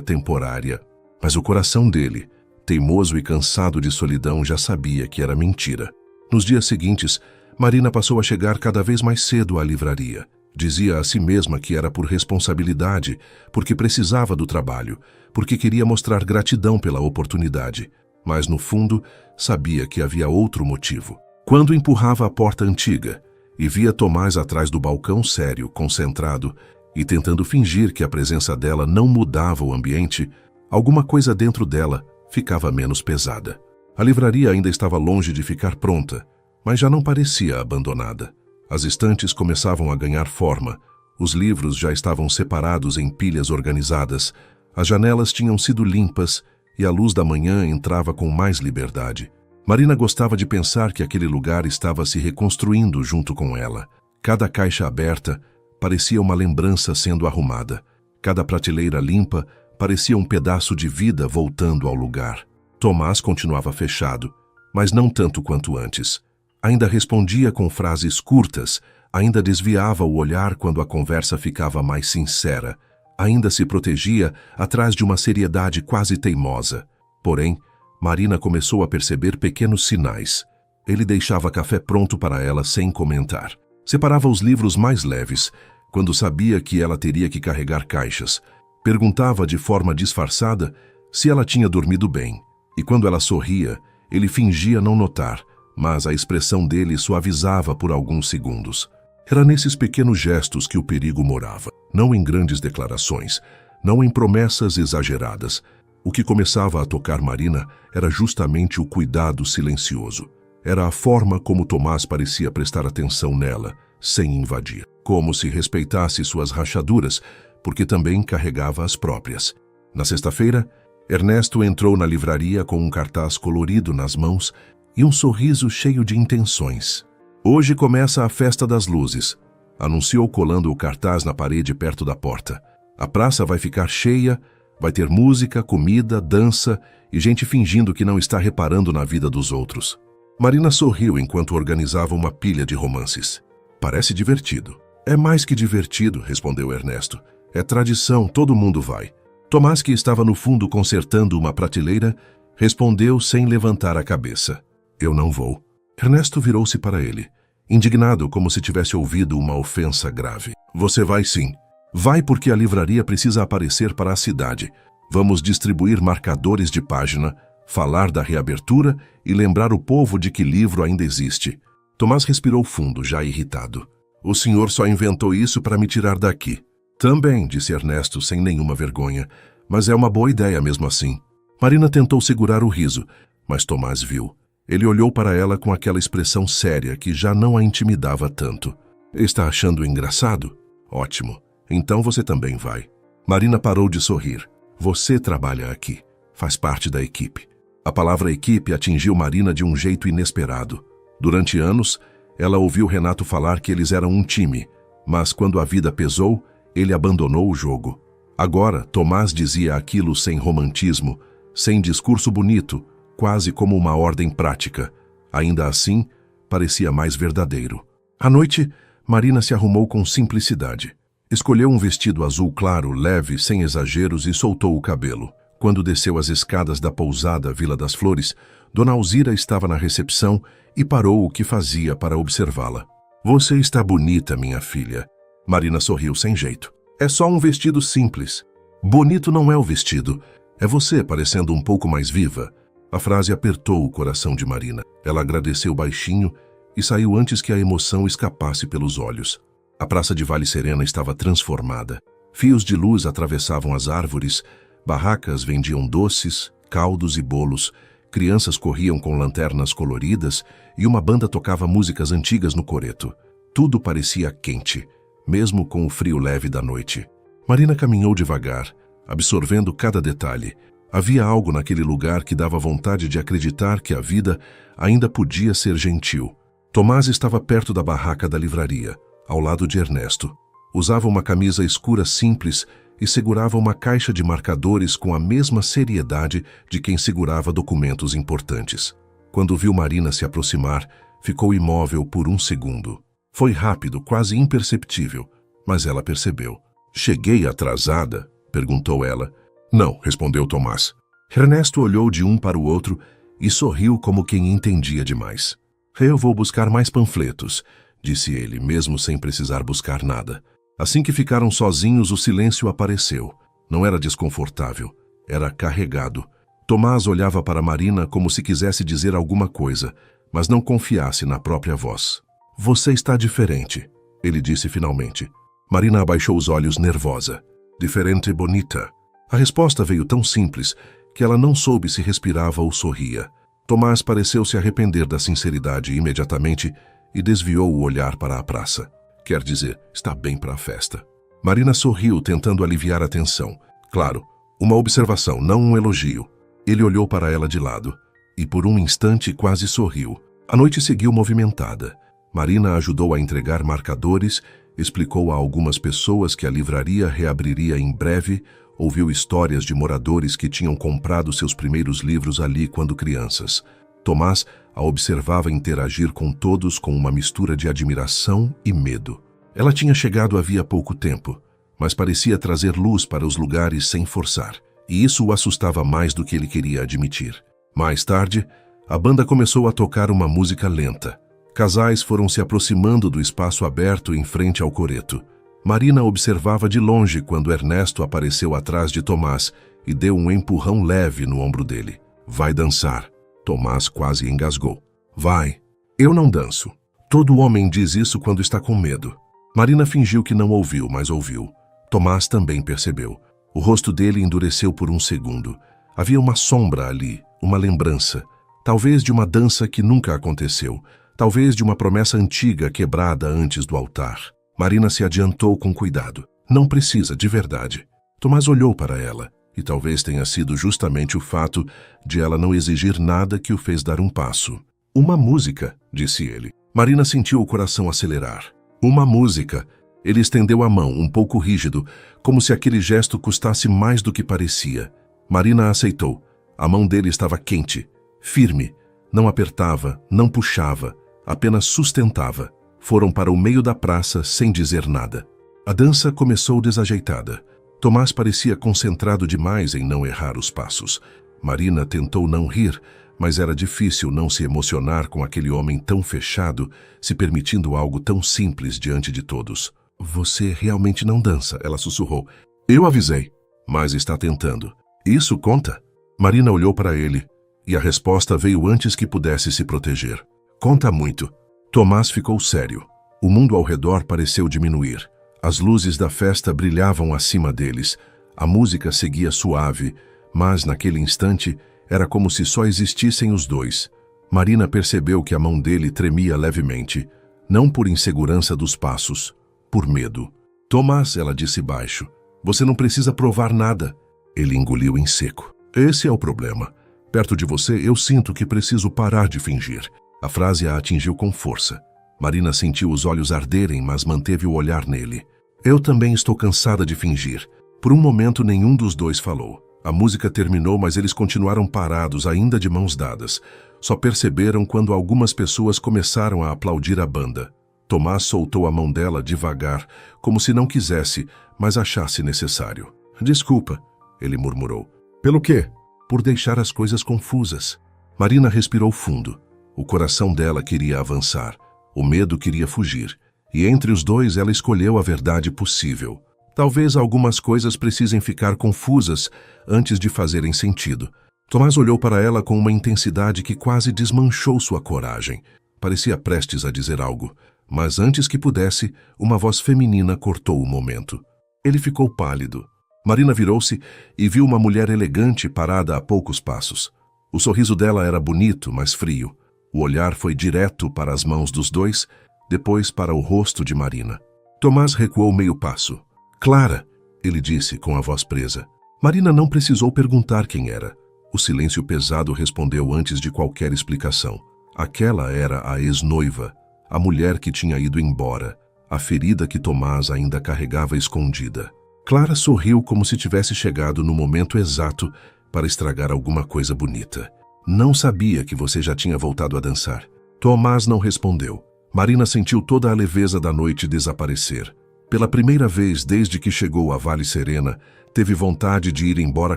temporária. Mas o coração dele, teimoso e cansado de solidão, já sabia que era mentira. Nos dias seguintes, Marina passou a chegar cada vez mais cedo à livraria. Dizia a si mesma que era por responsabilidade, porque precisava do trabalho, porque queria mostrar gratidão pela oportunidade. Mas, no fundo, sabia que havia outro motivo. Quando empurrava a porta antiga e via Tomás atrás do balcão sério, concentrado, e tentando fingir que a presença dela não mudava o ambiente, alguma coisa dentro dela ficava menos pesada. A livraria ainda estava longe de ficar pronta, mas já não parecia abandonada. As estantes começavam a ganhar forma, os livros já estavam separados em pilhas organizadas, as janelas tinham sido limpas e a luz da manhã entrava com mais liberdade. Marina gostava de pensar que aquele lugar estava se reconstruindo junto com ela. Cada caixa aberta parecia uma lembrança sendo arrumada. Cada prateleira limpa parecia um pedaço de vida voltando ao lugar. Tomás continuava fechado, mas não tanto quanto antes. Ainda respondia com frases curtas, ainda desviava o olhar quando a conversa ficava mais sincera, ainda se protegia atrás de uma seriedade quase teimosa. Porém, Marina começou a perceber pequenos sinais. Ele deixava café pronto para ela sem comentar. Separava os livros mais leves, quando sabia que ela teria que carregar caixas. Perguntava de forma disfarçada se ela tinha dormido bem. E quando ela sorria, ele fingia não notar, mas a expressão dele suavizava por alguns segundos. Era nesses pequenos gestos que o perigo morava, não em grandes declarações, não em promessas exageradas. O que começava a tocar Marina era justamente o cuidado silencioso. Era a forma como Tomás parecia prestar atenção nela, sem invadir. Como se respeitasse suas rachaduras, porque também carregava as próprias. Na sexta-feira, Ernesto entrou na livraria com um cartaz colorido nas mãos e um sorriso cheio de intenções. Hoje começa a Festa das Luzes, anunciou colando o cartaz na parede perto da porta. A praça vai ficar cheia, vai ter música, comida, dança e gente fingindo que não está reparando na vida dos outros. Marina sorriu enquanto organizava uma pilha de romances. Parece divertido. É mais que divertido, respondeu Ernesto. É tradição, todo mundo vai. Tomás, que estava no fundo consertando uma prateleira, respondeu sem levantar a cabeça. Eu não vou. Ernesto virou-se para ele, indignado como se tivesse ouvido uma ofensa grave. Você vai sim. Vai porque a livraria precisa aparecer para a cidade. Vamos distribuir marcadores de página, falar da reabertura e lembrar o povo de que livro ainda existe. Tomás respirou fundo, já irritado. O senhor só inventou isso para me tirar daqui. Também, disse Ernesto sem nenhuma vergonha, mas é uma boa ideia mesmo assim. Marina tentou segurar o riso, mas Tomás viu. Ele olhou para ela com aquela expressão séria que já não a intimidava tanto. Está achando engraçado? Ótimo. Então você também vai. Marina parou de sorrir. Você trabalha aqui. Faz parte da equipe. A palavra equipe atingiu Marina de um jeito inesperado. Durante anos, ela ouviu Renato falar que eles eram um time, mas quando a vida pesou, ele abandonou o jogo. Agora, Tomás dizia aquilo sem romantismo, sem discurso bonito, quase como uma ordem prática. Ainda assim, parecia mais verdadeiro. À noite, Marina se arrumou com simplicidade. Escolheu um vestido azul claro, leve, sem exageros e soltou o cabelo. Quando desceu as escadas da pousada Vila das Flores, Dona Alzira estava na recepção e parou o que fazia para observá-la. Você está bonita, minha filha. Marina sorriu sem jeito. É só um vestido simples. Bonito não é o vestido. É você parecendo um pouco mais viva. A frase apertou o coração de Marina. Ela agradeceu baixinho e saiu antes que a emoção escapasse pelos olhos. A praça de Vale Serena estava transformada. Fios de luz atravessavam as árvores, barracas vendiam doces, caldos e bolos, crianças corriam com lanternas coloridas e uma banda tocava músicas antigas no coreto. Tudo parecia quente, mesmo com o frio leve da noite. Marina caminhou devagar, absorvendo cada detalhe. Havia algo naquele lugar que dava vontade de acreditar que a vida ainda podia ser gentil. Tomás estava perto da barraca da livraria, ao lado de Ernesto. Usava uma camisa escura simples e segurava uma caixa de marcadores com a mesma seriedade de quem segurava documentos importantes. Quando viu Marina se aproximar, ficou imóvel por um segundo. Foi rápido, quase imperceptível, mas ela percebeu. Cheguei atrasada? Perguntou ela. Não, respondeu Tomás. Ernesto olhou de um para o outro e sorriu como quem entendia demais. Eu vou buscar mais panfletos, disse ele, mesmo sem precisar buscar nada. Assim que ficaram sozinhos, o silêncio apareceu. Não era desconfortável, era carregado. Tomás olhava para Marina como se quisesse dizer alguma coisa, mas não confiasse na própria voz. Você está diferente, ele disse finalmente. Marina abaixou os olhos nervosa. Diferente e bonita. A resposta veio tão simples que ela não soube se respirava ou sorria. Tomás pareceu se arrepender da sinceridade imediatamente e desviou o olhar para a praça. Quer dizer, está bem para a festa. Marina sorriu, tentando aliviar a tensão. Claro, uma observação, não um elogio. Ele olhou para ela de lado e por um instante quase sorriu. A noite seguiu movimentada. Marina ajudou a entregar marcadores, explicou a algumas pessoas que a livraria reabriria em breve, ouviu histórias de moradores que tinham comprado seus primeiros livros ali quando crianças. Tomás a observava interagir com todos com uma mistura de admiração e medo. Ela tinha chegado havia pouco tempo, mas parecia trazer luz para os lugares sem forçar, e isso o assustava mais do que ele queria admitir. Mais tarde, a banda começou a tocar uma música lenta. Casais foram se aproximando do espaço aberto em frente ao coreto. Marina observava de longe quando Ernesto apareceu atrás de Tomás e deu um empurrão leve no ombro dele. Vai dançar. Tomás quase engasgou. Vai. Eu não danço. Todo homem diz isso quando está com medo. Marina fingiu que não ouviu, mas ouviu. Tomás também percebeu. O rosto dele endureceu por um segundo. Havia uma sombra ali, uma lembrança. Talvez de uma dança que nunca aconteceu. Talvez de uma promessa antiga quebrada antes do altar. Marina se adiantou com cuidado. Não precisa, de verdade. Tomás olhou para ela, e talvez tenha sido justamente o fato de ela não exigir nada que o fez dar um passo. Uma música, disse ele. Marina sentiu o coração acelerar. Uma música. Ele estendeu a mão, um pouco rígido, como se aquele gesto custasse mais do que parecia. Marina aceitou. A mão dele estava quente, firme. Não apertava, não puxava, apenas sustentava. Foram para o meio da praça sem dizer nada. A dança começou desajeitada. Tomás parecia concentrado demais em não errar os passos. Marina tentou não rir, mas era difícil não se emocionar com aquele homem tão fechado, se permitindo algo tão simples diante de todos. Você realmente não dança, ela sussurrou. Eu avisei, mas está tentando. Isso conta? Marina olhou para ele, e a resposta veio antes que pudesse se proteger. Conta muito. Tomás ficou sério. O mundo ao redor pareceu diminuir. As luzes da festa brilhavam acima deles. A música seguia suave, mas naquele instante era como se só existissem os dois. Marina percebeu que a mão dele tremia levemente, não por insegurança dos passos, por medo. Tomás, ela disse baixo, você não precisa provar nada. Ele engoliu em seco. Esse é o problema. Perto de você, eu sinto que preciso parar de fingir. A frase a atingiu com força. Marina sentiu os olhos arderem, mas manteve o olhar nele. Eu também estou cansada de fingir. Por um momento, nenhum dos dois falou. A música terminou, mas eles continuaram parados, ainda de mãos dadas. Só perceberam quando algumas pessoas começaram a aplaudir a banda. Tomás soltou a mão dela devagar, como se não quisesse, mas achasse necessário. Desculpa, ele murmurou. Pelo quê? Por deixar as coisas confusas. Marina respirou fundo. O coração dela queria avançar. O medo queria fugir. E entre os dois ela escolheu a verdade possível. Talvez algumas coisas precisem ficar confusas antes de fazerem sentido. Tomás olhou para ela com uma intensidade que quase desmanchou sua coragem. Parecia prestes a dizer algo, mas antes que pudesse, uma voz feminina cortou o momento. Ele ficou pálido. Marina virou-se e viu uma mulher elegante parada a poucos passos. O sorriso dela era bonito, mas frio. O olhar foi direto para as mãos dos dois, depois para o rosto de Marina. Tomás recuou meio passo. Clara, ele disse com a voz presa. Marina não precisou perguntar quem era. O silêncio pesado respondeu antes de qualquer explicação. Aquela era a ex-noiva, a mulher que tinha ido embora, a ferida que Tomás ainda carregava escondida. Clara sorriu como se tivesse chegado no momento exato para estragar alguma coisa bonita. Não sabia que você já tinha voltado a dançar. Tomás não respondeu. Marina sentiu toda a leveza da noite desaparecer. Pela primeira vez desde que chegou a Vale Serena, teve vontade de ir embora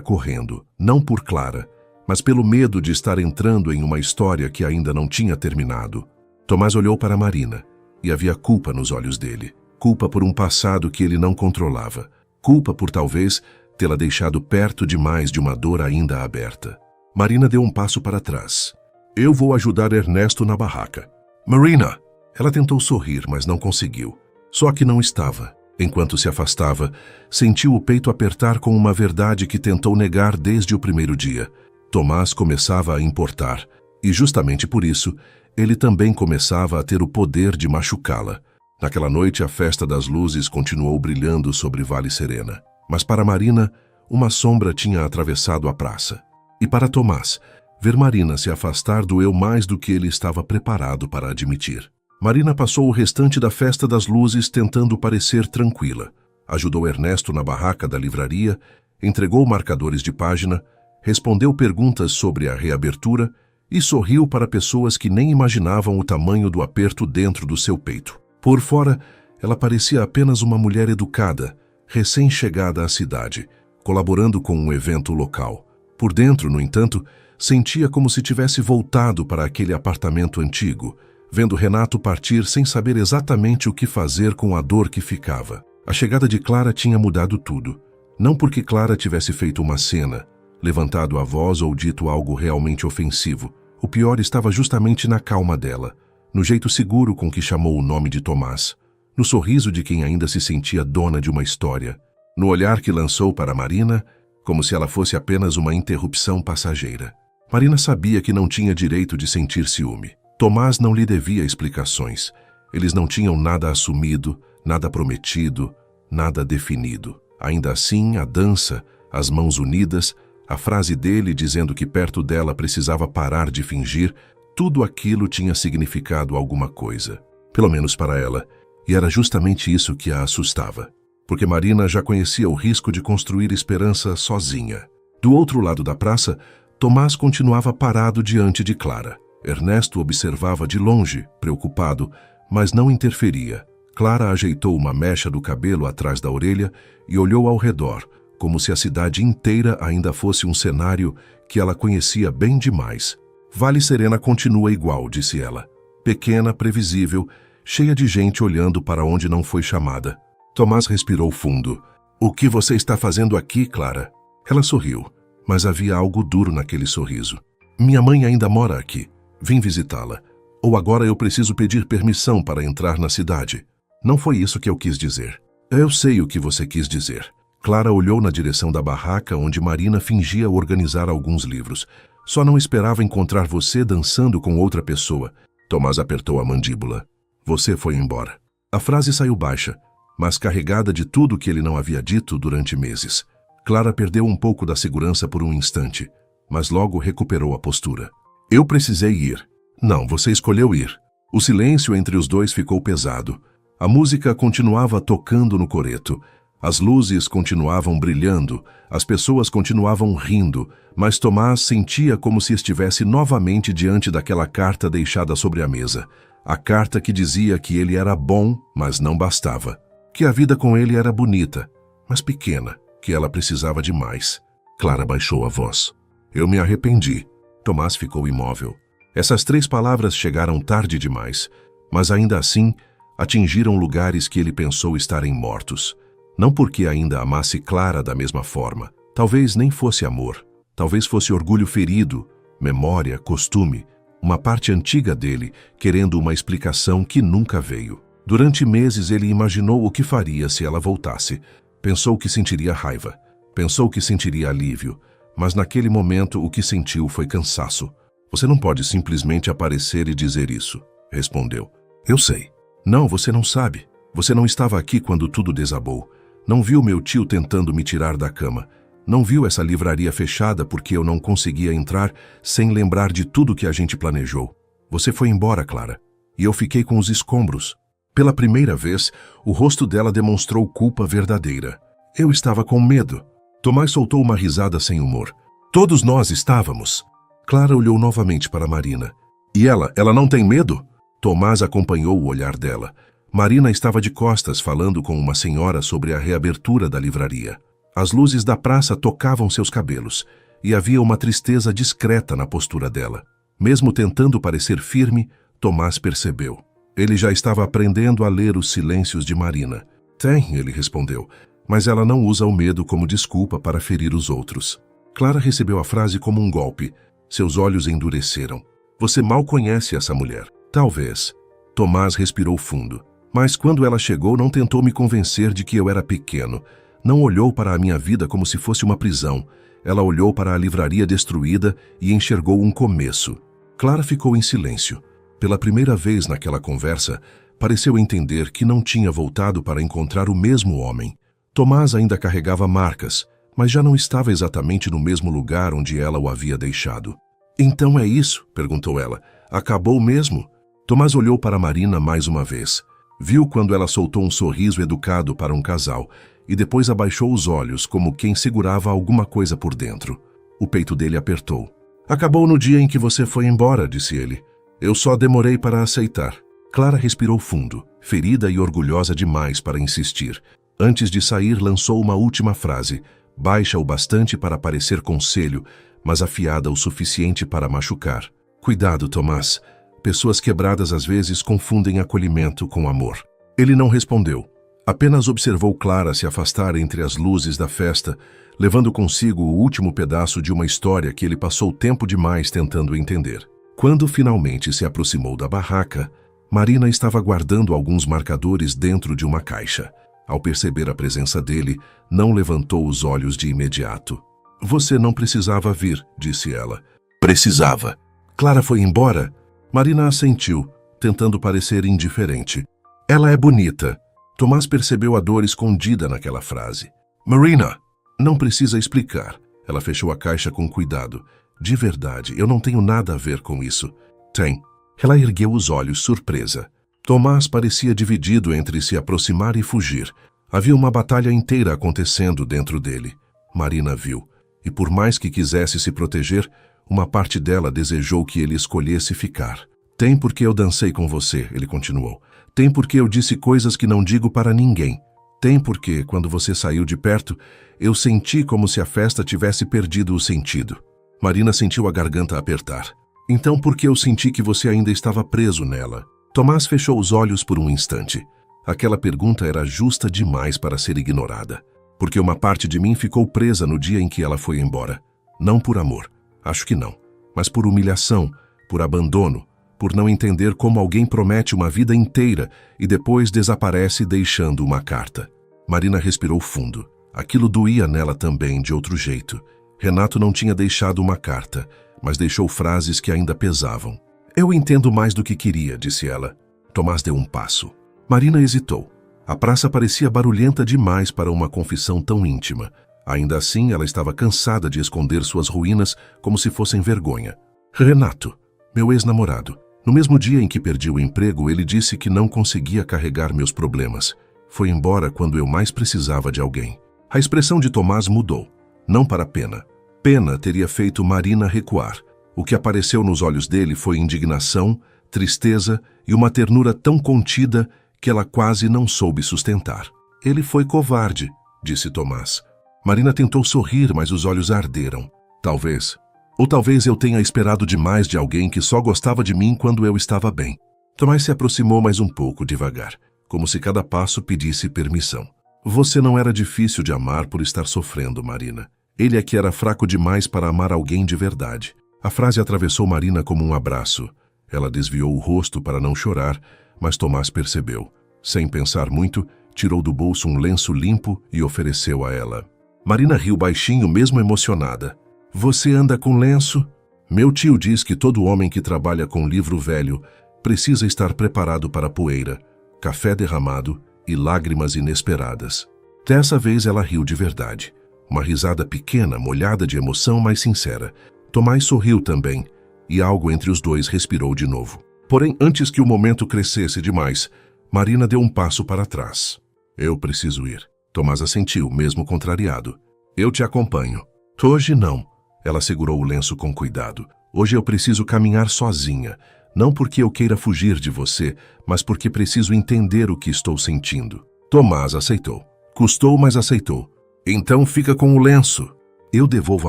correndo, não por Clara, mas pelo medo de estar entrando em uma história que ainda não tinha terminado. Tomás olhou para Marina, e havia culpa nos olhos dele. Culpa por um passado que ele não controlava. Culpa por talvez tê-la deixado perto demais de uma dor ainda aberta. Marina deu um passo para trás. Eu vou ajudar Ernesto na barraca. Marina! Ela tentou sorrir, mas não conseguiu. Só que não estava. Enquanto se afastava, sentiu o peito apertar com uma verdade que tentou negar desde o primeiro dia. Tomás começava a importar, e justamente por isso, ele também começava a ter o poder de machucá-la. Naquela noite, a festa das luzes continuou brilhando sobre Vale Serena. Mas para Marina, uma sombra tinha atravessado a praça. E para Tomás, ver Marina se afastar doeu mais do que ele estava preparado para admitir. Marina passou o restante da festa das luzes tentando parecer tranquila. Ajudou Ernesto na barraca da livraria, entregou marcadores de página, respondeu perguntas sobre a reabertura e sorriu para pessoas que nem imaginavam o tamanho do aperto dentro do seu peito. Por fora, ela parecia apenas uma mulher educada, recém-chegada à cidade, colaborando com um evento local. Por dentro, no entanto, sentia como se tivesse voltado para aquele apartamento antigo, vendo Renato partir sem saber exatamente o que fazer com a dor que ficava. A chegada de Clara tinha mudado tudo. Não porque Clara tivesse feito uma cena, levantado a voz ou dito algo realmente ofensivo. O pior estava justamente na calma dela, no jeito seguro com que chamou o nome de Tomás, no sorriso de quem ainda se sentia dona de uma história, no olhar que lançou para Marina, como se ela fosse apenas uma interrupção passageira. Marina sabia que não tinha direito de sentir ciúme. Tomás não lhe devia explicações. Eles não tinham nada assumido, nada prometido, nada definido. Ainda assim, a dança, as mãos unidas, a frase dele dizendo que perto dela precisava parar de fingir, tudo aquilo tinha significado alguma coisa. Pelo menos para ela. E era justamente isso que a assustava. Porque Marina já conhecia o risco de construir esperança sozinha. Do outro lado da praça, Tomás continuava parado diante de Clara. Ernesto observava de longe, preocupado, mas não interferia. Clara ajeitou uma mecha do cabelo atrás da orelha e olhou ao redor, como se a cidade inteira ainda fosse um cenário que ela conhecia bem demais. Vale Serena continua igual, disse ela. Pequena, previsível, cheia de gente olhando para onde não foi chamada. Tomás respirou fundo. O que você está fazendo aqui, Clara? Ela sorriu, mas havia algo duro naquele sorriso. Minha mãe ainda mora aqui. Vim visitá-la. Ou agora eu preciso pedir permissão para entrar na cidade. Não foi isso que eu quis dizer. Eu sei o que você quis dizer. Clara olhou na direção da barraca onde Marina fingia organizar alguns livros. Só não esperava encontrar você dançando com outra pessoa. Tomás apertou a mandíbula. Você foi embora. A frase saiu baixa, mas carregada de tudo que ele não havia dito durante meses. Clara perdeu um pouco da segurança por um instante, mas logo recuperou a postura. Eu precisei ir. Não, você escolheu ir. O silêncio entre os dois ficou pesado. A música continuava tocando no coreto. As luzes continuavam brilhando. As pessoas continuavam rindo. Mas Tomás sentia como se estivesse novamente diante daquela carta deixada sobre a mesa. A carta que dizia que ele era bom, mas não bastava. Que a vida com ele era bonita, mas pequena. Que ela precisava de mais. Clara baixou a voz. Eu me arrependi. Tomás ficou imóvel. Essas 3 palavras chegaram tarde demais, mas ainda assim atingiram lugares que ele pensou estarem mortos. Não porque ainda amasse Clara da mesma forma. Talvez nem fosse amor. Talvez fosse orgulho ferido, memória, costume, uma parte antiga dele querendo uma explicação que nunca veio. Durante meses ele imaginou o que faria se ela voltasse. Pensou que sentiria raiva. Pensou que sentiria alívio. Mas naquele momento o que sentiu foi cansaço. Você não pode simplesmente aparecer e dizer isso, respondeu. Eu sei. Não, você não sabe. Você não estava aqui quando tudo desabou. Não viu meu tio tentando me tirar da cama. Não viu essa livraria fechada porque eu não conseguia entrar sem lembrar de tudo que a gente planejou. Você foi embora, Clara, e eu fiquei com os escombros. Pela primeira vez, o rosto dela demonstrou culpa verdadeira. Eu estava com medo. Tomás soltou uma risada sem humor. Todos nós estávamos. Clara olhou novamente para Marina. E ela não tem medo? Tomás acompanhou o olhar dela. Marina estava de costas falando com uma senhora sobre a reabertura da livraria. As luzes da praça tocavam seus cabelos e havia uma tristeza discreta na postura dela. Mesmo tentando parecer firme, Tomás percebeu. Ele já estava aprendendo a ler os silêncios de Marina. Tem, ele respondeu, mas ela não usa o medo como desculpa para ferir os outros. Clara recebeu a frase como um golpe. Seus olhos endureceram. Você mal conhece essa mulher. Talvez. Tomás respirou fundo. Mas quando ela chegou, não tentou me convencer de que eu era pequeno. Não olhou para a minha vida como se fosse uma prisão. Ela olhou para a livraria destruída e enxergou um começo. Clara ficou em silêncio. Pela primeira vez naquela conversa, pareceu entender que não tinha voltado para encontrar o mesmo homem. Tomás ainda carregava marcas, mas já não estava exatamente no mesmo lugar onde ela o havia deixado. Então é isso? Perguntou ela. Acabou mesmo? Tomás olhou para Marina mais uma vez. Viu quando ela soltou um sorriso educado para um casal e depois abaixou os olhos como quem segurava alguma coisa por dentro. O peito dele apertou. Acabou no dia em que você foi embora, disse ele. Eu só demorei para aceitar. Clara respirou fundo, ferida e orgulhosa demais para insistir. Antes de sair, lançou uma última frase, baixa o bastante para parecer conselho, mas afiada o suficiente para machucar. Cuidado, Tomás. Pessoas quebradas às vezes confundem acolhimento com amor. Ele não respondeu. Apenas observou Clara se afastar entre as luzes da festa, levando consigo o último pedaço de uma história que ele passou tempo demais tentando entender. Quando finalmente se aproximou da barraca, Marina estava guardando alguns marcadores dentro de uma caixa. Ao perceber a presença dele, não levantou os olhos de imediato. Você não precisava vir, disse ela. Precisava. Clara foi embora? Marina assentiu, tentando parecer indiferente. Ela é bonita. Tomás percebeu a dor escondida naquela frase. Marina! Não precisa explicar. Ela fechou a caixa com cuidado. De verdade, eu não tenho nada a ver com isso. Tem. Ela ergueu os olhos, surpresa. Tomás parecia dividido entre se aproximar e fugir. Havia uma batalha inteira acontecendo dentro dele. Marina viu. E por mais que quisesse se proteger, uma parte dela desejou que ele escolhesse ficar. Tem porque eu dancei com você, ele continuou. Tem porque eu disse coisas que não digo para ninguém. Tem porque, quando você saiu de perto, eu senti como se a festa tivesse perdido o sentido. Marina sentiu a garganta apertar. Então porque eu senti que você ainda estava preso nela? Tomás fechou os olhos por um instante. Aquela pergunta era justa demais para ser ignorada. Porque uma parte de mim ficou presa no dia em que ela foi embora. Não por amor. Acho que não. Mas por humilhação, por abandono, por não entender como alguém promete uma vida inteira e depois desaparece deixando uma carta. Marina respirou fundo. Aquilo doía nela também de outro jeito. Renato não tinha deixado uma carta, mas deixou frases que ainda pesavam. Eu entendo mais do que queria, disse ela. Tomás deu um passo. Marina hesitou. A praça parecia barulhenta demais para uma confissão tão íntima. Ainda assim, ela estava cansada de esconder suas ruínas como se fossem vergonha. Renato, meu ex-namorado. No mesmo dia em que perdi o emprego, ele disse que não conseguia carregar meus problemas. Foi embora quando eu mais precisava de alguém. A expressão de Tomás mudou. Não para pena. Pena teria feito Marina recuar. O que apareceu nos olhos dele foi indignação, tristeza e uma ternura tão contida que ela quase não soube sustentar. Ele foi covarde, disse Tomás. Marina tentou sorrir, mas os olhos arderam. Talvez. Ou talvez eu tenha esperado demais de alguém que só gostava de mim quando eu estava bem. Tomás se aproximou mais um pouco, devagar, como se cada passo pedisse permissão. Você não era difícil de amar por estar sofrendo, Marina. Ele é que era fraco demais para amar alguém de verdade. A frase atravessou Marina como um abraço. Ela desviou o rosto para não chorar, mas Tomás percebeu. Sem pensar muito, tirou do bolso um lenço limpo e ofereceu a ela. Marina riu baixinho, mesmo emocionada. Você anda com lenço? Meu tio diz que todo homem que trabalha com livro velho precisa estar preparado para poeira, café derramado e lágrimas inesperadas. Dessa vez ela riu de verdade. Uma risada pequena, molhada de emoção, mas sincera. Tomás sorriu também, e algo entre os dois respirou de novo. Porém, antes que o momento crescesse demais, Marina deu um passo para trás. Eu preciso ir. Tomás assentiu, mesmo contrariado. Eu te acompanho. Hoje não. Ela segurou o lenço com cuidado. Hoje eu preciso caminhar sozinha. Não porque eu queira fugir de você, mas porque preciso entender o que estou sentindo. Tomás aceitou. Custou, mas aceitou. Então fica com o lenço. Eu devolvo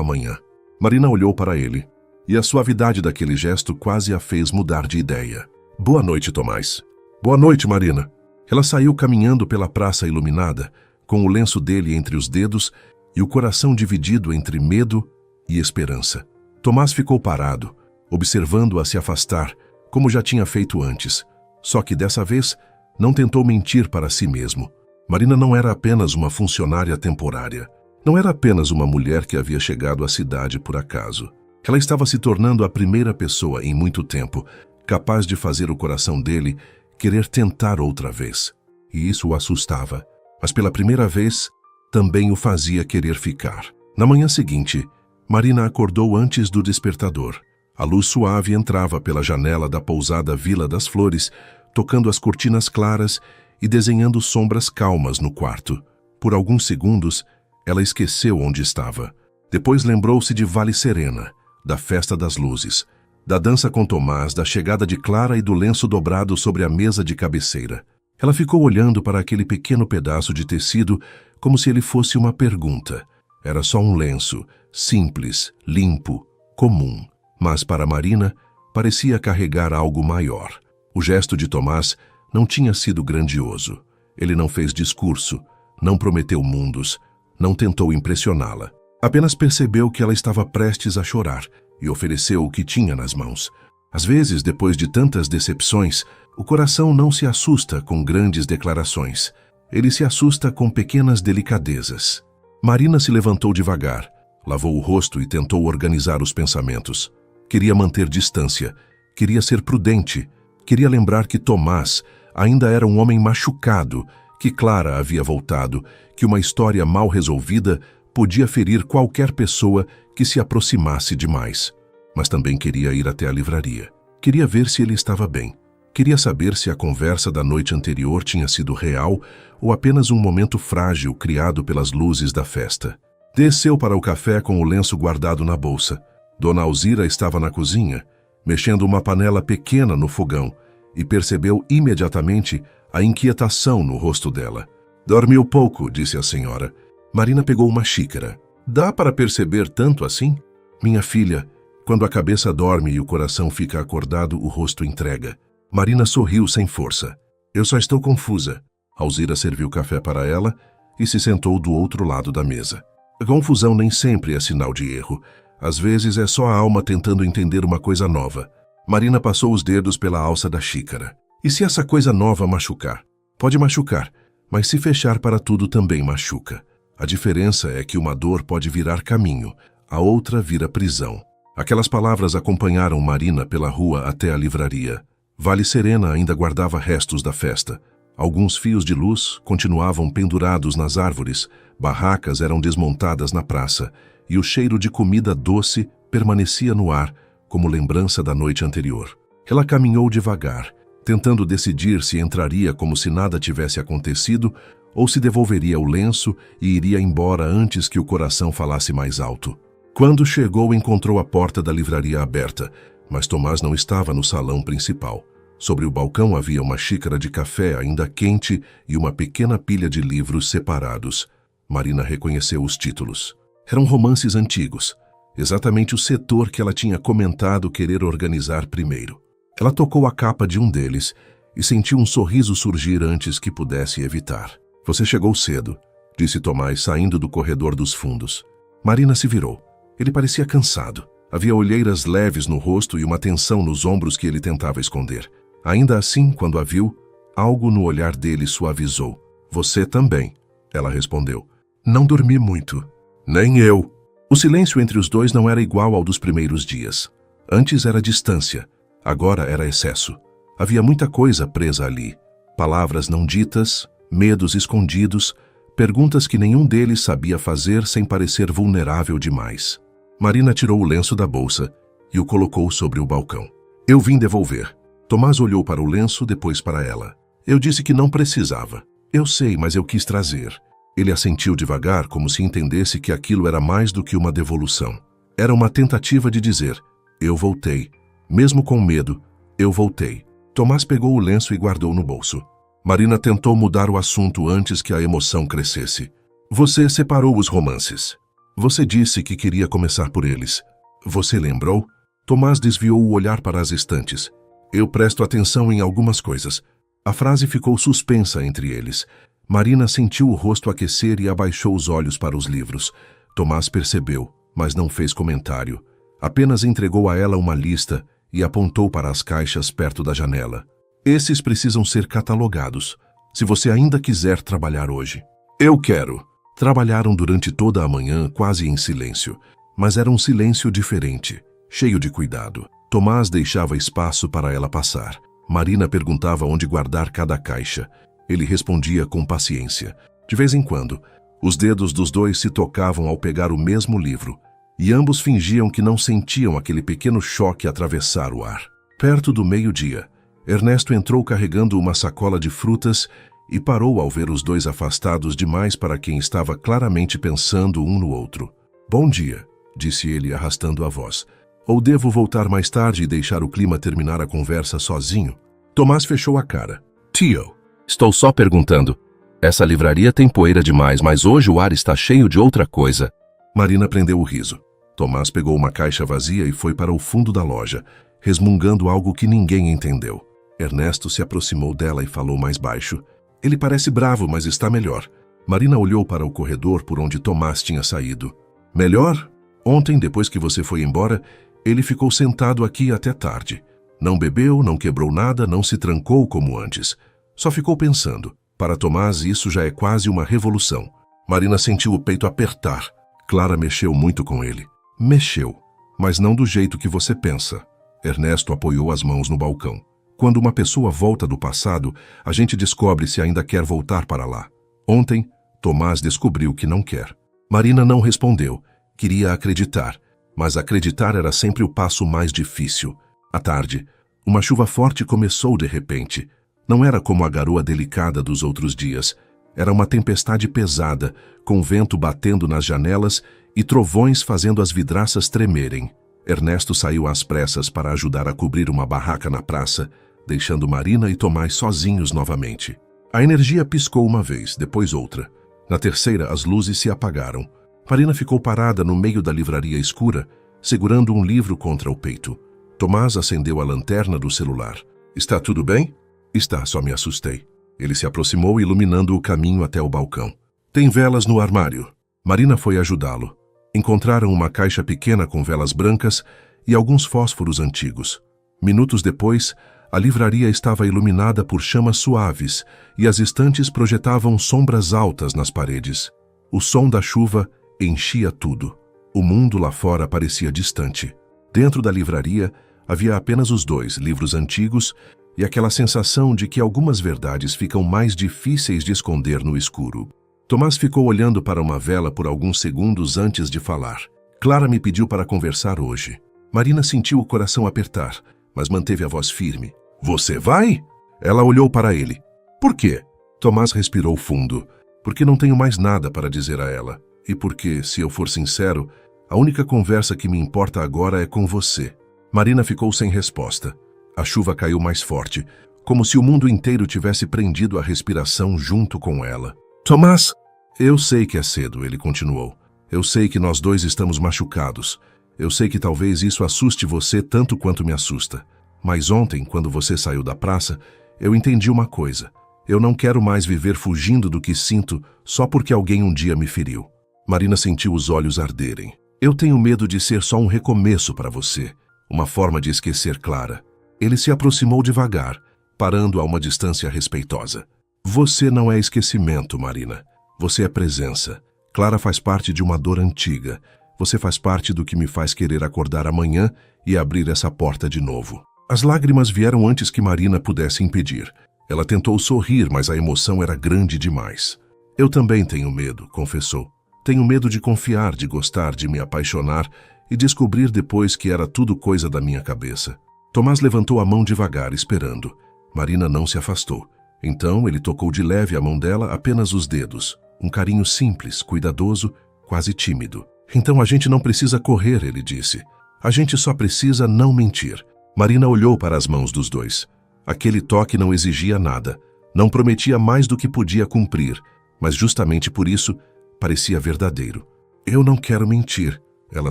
amanhã. Marina olhou para ele, e a suavidade daquele gesto quase a fez mudar de ideia. Boa noite, Tomás. Boa noite, Marina. Ela saiu caminhando pela praça iluminada, com o lenço dele entre os dedos e o coração dividido entre medo e esperança. Tomás ficou parado, observando-a se afastar, como já tinha feito antes. Só que dessa vez, não tentou mentir para si mesmo. Marina não era apenas uma funcionária temporária. Não era apenas uma mulher que havia chegado à cidade por acaso. Ela estava se tornando a primeira pessoa em muito tempo capaz de fazer o coração dele querer tentar outra vez. E isso o assustava. Mas pela primeira vez, também o fazia querer ficar. Na manhã seguinte, Marina acordou antes do despertador. A luz suave entrava pela janela da pousada Vila das Flores, tocando as cortinas claras e desenhando sombras calmas no quarto. Por alguns segundos, ela esqueceu onde estava. Depois lembrou-se de Vale Serena, da festa das luzes, da dança com Tomás, da chegada de Clara e do lenço dobrado sobre a mesa de cabeceira. Ela ficou olhando para aquele pequeno pedaço de tecido como se ele fosse uma pergunta. Era só um lenço, simples, limpo, comum. Mas para Marina, parecia carregar algo maior. O gesto de Tomás não tinha sido grandioso. Ele não fez discurso, não prometeu mundos, não tentou impressioná-la. Apenas percebeu que ela estava prestes a chorar e ofereceu o que tinha nas mãos. Às vezes, depois de tantas decepções, o coração não se assusta com grandes declarações. Ele se assusta com pequenas delicadezas. Marina se levantou devagar, lavou o rosto e tentou organizar os pensamentos. Queria manter distância, queria ser prudente, queria lembrar que Tomás ainda era um homem machucado, que Clara havia voltado, que uma história mal resolvida podia ferir qualquer pessoa que se aproximasse demais. Mas também queria ir até a livraria. Queria ver se ele estava bem. Queria saber se a conversa da noite anterior tinha sido real ou apenas um momento frágil criado pelas luzes da festa. Desceu para o café com o lenço guardado na bolsa. Dona Alzira estava na cozinha, mexendo uma panela pequena no fogão, e percebeu imediatamente a inquietação no rosto dela. Dormiu pouco, disse a senhora. Marina pegou uma xícara. Dá para perceber tanto assim? Minha filha, quando a cabeça dorme e o coração fica acordado, o rosto entrega. Marina sorriu sem força. Eu só estou confusa. Alzira serviu café para ela e se sentou do outro lado da mesa. A confusão nem sempre é sinal de erro. Às vezes é só a alma tentando entender uma coisa nova. Marina passou os dedos pela alça da xícara. E se essa coisa nova machucar? Pode machucar, mas se fechar para tudo também machuca. A diferença é que uma dor pode virar caminho, a outra vira prisão. Aquelas palavras acompanharam Marina pela rua até a livraria. Vale Serena ainda guardava restos da festa. Alguns fios de luz continuavam pendurados nas árvores, barracas eram desmontadas na praça, e o cheiro de comida doce permanecia no ar, como lembrança da noite anterior. Ela caminhou devagar, tentando decidir se entraria como se nada tivesse acontecido ou se devolveria o lenço e iria embora antes que o coração falasse mais alto. Quando chegou, encontrou a porta da livraria aberta, mas Tomás não estava no salão principal. Sobre o balcão havia uma xícara de café ainda quente e uma pequena pilha de livros separados. Marina reconheceu os títulos. Eram romances antigos, exatamente o setor que ela tinha comentado querer organizar primeiro. Ela tocou a capa de um deles e sentiu um sorriso surgir antes que pudesse evitar. Você chegou cedo, disse Tomás, saindo do corredor dos fundos. Marina se virou. Ele parecia cansado. Havia olheiras leves no rosto e uma tensão nos ombros que ele tentava esconder. Ainda assim, quando a viu, algo no olhar dele suavizou. Você também, ela respondeu. Não dormi muito. Nem eu. O silêncio entre os dois não era igual ao dos primeiros dias. Antes era distância, agora era excesso. Havia muita coisa presa ali. Palavras não ditas, medos escondidos, perguntas que nenhum deles sabia fazer sem parecer vulnerável demais. Marina tirou o lenço da bolsa e o colocou sobre o balcão. Eu vim devolver. Tomás olhou para o lenço, depois para ela. Eu disse que não precisava. Eu sei, mas eu quis trazer. Ele assentiu devagar, como se entendesse que aquilo era mais do que uma devolução. Era uma tentativa de dizer, eu voltei, mesmo com medo, Eu voltei. Tomás pegou o lenço e guardou no bolso. Marina tentou mudar o assunto antes que a emoção crescesse. Você separou os romances. Você disse que queria começar por eles. Você lembrou? Tomás desviou o olhar para as estantes. Eu presto atenção em algumas coisas. A frase ficou suspensa entre eles. Marina sentiu o rosto aquecer e abaixou os olhos para os livros. Tomás percebeu, mas não fez comentário. Apenas entregou a ela uma lista e apontou para as caixas perto da janela. Esses precisam ser catalogados, se você ainda quiser trabalhar hoje. Eu quero. Trabalharam durante toda a manhã, quase em silêncio. Mas era um silêncio diferente, cheio de cuidado. Tomás deixava espaço para ela passar. Marina perguntava onde guardar cada caixa. Ele respondia com paciência. De vez em quando, os dedos dos dois se tocavam ao pegar o mesmo livro, e ambos fingiam que não sentiam aquele pequeno choque atravessar o ar. Perto do meio-dia, Ernesto entrou carregando uma sacola de frutas e parou ao ver os dois afastados demais para quem estava claramente pensando um no outro. Bom dia, disse ele arrastando a voz. Ou devo voltar mais tarde e deixar o clima terminar a conversa sozinho? Tomás fechou a cara. Tio, estou só perguntando. Essa livraria tem poeira demais, mas hoje o ar está cheio de outra coisa. Marina prendeu o riso. Tomás pegou uma caixa vazia e foi para o fundo da loja, resmungando algo que ninguém entendeu. Ernesto se aproximou dela e falou mais baixo. Ele parece bravo, mas está melhor. Marina olhou para o corredor por onde Tomás tinha saído. Melhor? Ontem, depois que você foi embora, ele ficou sentado aqui até tarde. Não bebeu, não quebrou nada, não se trancou como antes. Só ficou pensando. Para Tomás, isso já é quase uma revolução. Marina sentiu o peito apertar. Clara mexeu muito com ele. Mexeu, mas não do jeito que você pensa. Ernesto apoiou as mãos no balcão. Quando uma pessoa volta do passado, a gente descobre se ainda quer voltar para lá. Ontem, Tomás descobriu que não quer. Marina não respondeu. Queria acreditar, mas acreditar era sempre o passo mais difícil. À tarde, uma chuva forte começou de repente. Não era como a garoa delicada dos outros dias. Era uma tempestade pesada, com vento batendo nas janelas e trovões fazendo as vidraças tremerem. Ernesto saiu às pressas para ajudar a cobrir uma barraca na praça, deixando Marina e Tomás sozinhos novamente. A energia piscou uma vez, depois outra. Na terceira, as luzes se apagaram. Marina ficou parada no meio da livraria escura, segurando um livro contra o peito. Tomás acendeu a lanterna do celular. Está tudo bem? Está, só me assustei. Ele se aproximou, iluminando o caminho até o balcão. Tem velas no armário. Marina foi ajudá-lo. Encontraram uma caixa pequena com velas brancas e alguns fósforos antigos. Minutos depois, a livraria estava iluminada por chamas suaves e as estantes projetavam sombras altas nas paredes. O som da chuva enchia tudo. O mundo lá fora parecia distante. Dentro da livraria, havia apenas os dois, livros antigos, e aquela sensação de que algumas verdades ficam mais difíceis de esconder no escuro. Tomás ficou olhando para uma vela por alguns segundos antes de falar. Clara me pediu para conversar hoje. Marina sentiu o coração apertar, mas manteve a voz firme. Você vai? Ela olhou para ele. Por quê? Tomás respirou fundo. Porque não tenho mais nada para dizer a ela. E porque, se eu for sincero, a única conversa que me importa agora é com você. Marina ficou sem resposta. A chuva caiu mais forte, como se o mundo inteiro tivesse prendido a respiração junto com ela. Tomás, eu sei que é cedo, ele continuou. Eu sei que nós dois estamos machucados. Eu sei que talvez isso assuste você tanto quanto me assusta. Mas ontem, quando você saiu da praça, eu entendi uma coisa. Eu não quero mais viver fugindo do que sinto só porque alguém um dia me feriu. Marina sentiu os olhos arderem. Eu tenho medo de ser só um recomeço para você, uma forma de esquecer Clara. Ele se aproximou devagar, parando a uma distância respeitosa. Você não é esquecimento, Marina. Você é presença. Clara faz parte de uma dor antiga. Você faz parte do que me faz querer acordar amanhã e abrir essa porta de novo. As lágrimas vieram antes que Marina pudesse impedir. Ela tentou sorrir, mas a emoção era grande demais. Eu também tenho medo, confessou. Tenho medo de confiar, de gostar, de me apaixonar e descobrir depois que era tudo coisa da minha cabeça. Tomás levantou a mão devagar, esperando. Marina não se afastou. Então ele tocou de leve a mão dela, apenas os dedos. Um carinho simples, cuidadoso, quase tímido. Então a gente não precisa correr, ele disse. A gente só precisa não mentir. Marina olhou para as mãos dos dois. Aquele toque não exigia nada, não prometia mais do que podia cumprir, mas justamente por isso parecia verdadeiro. Eu não quero mentir, ela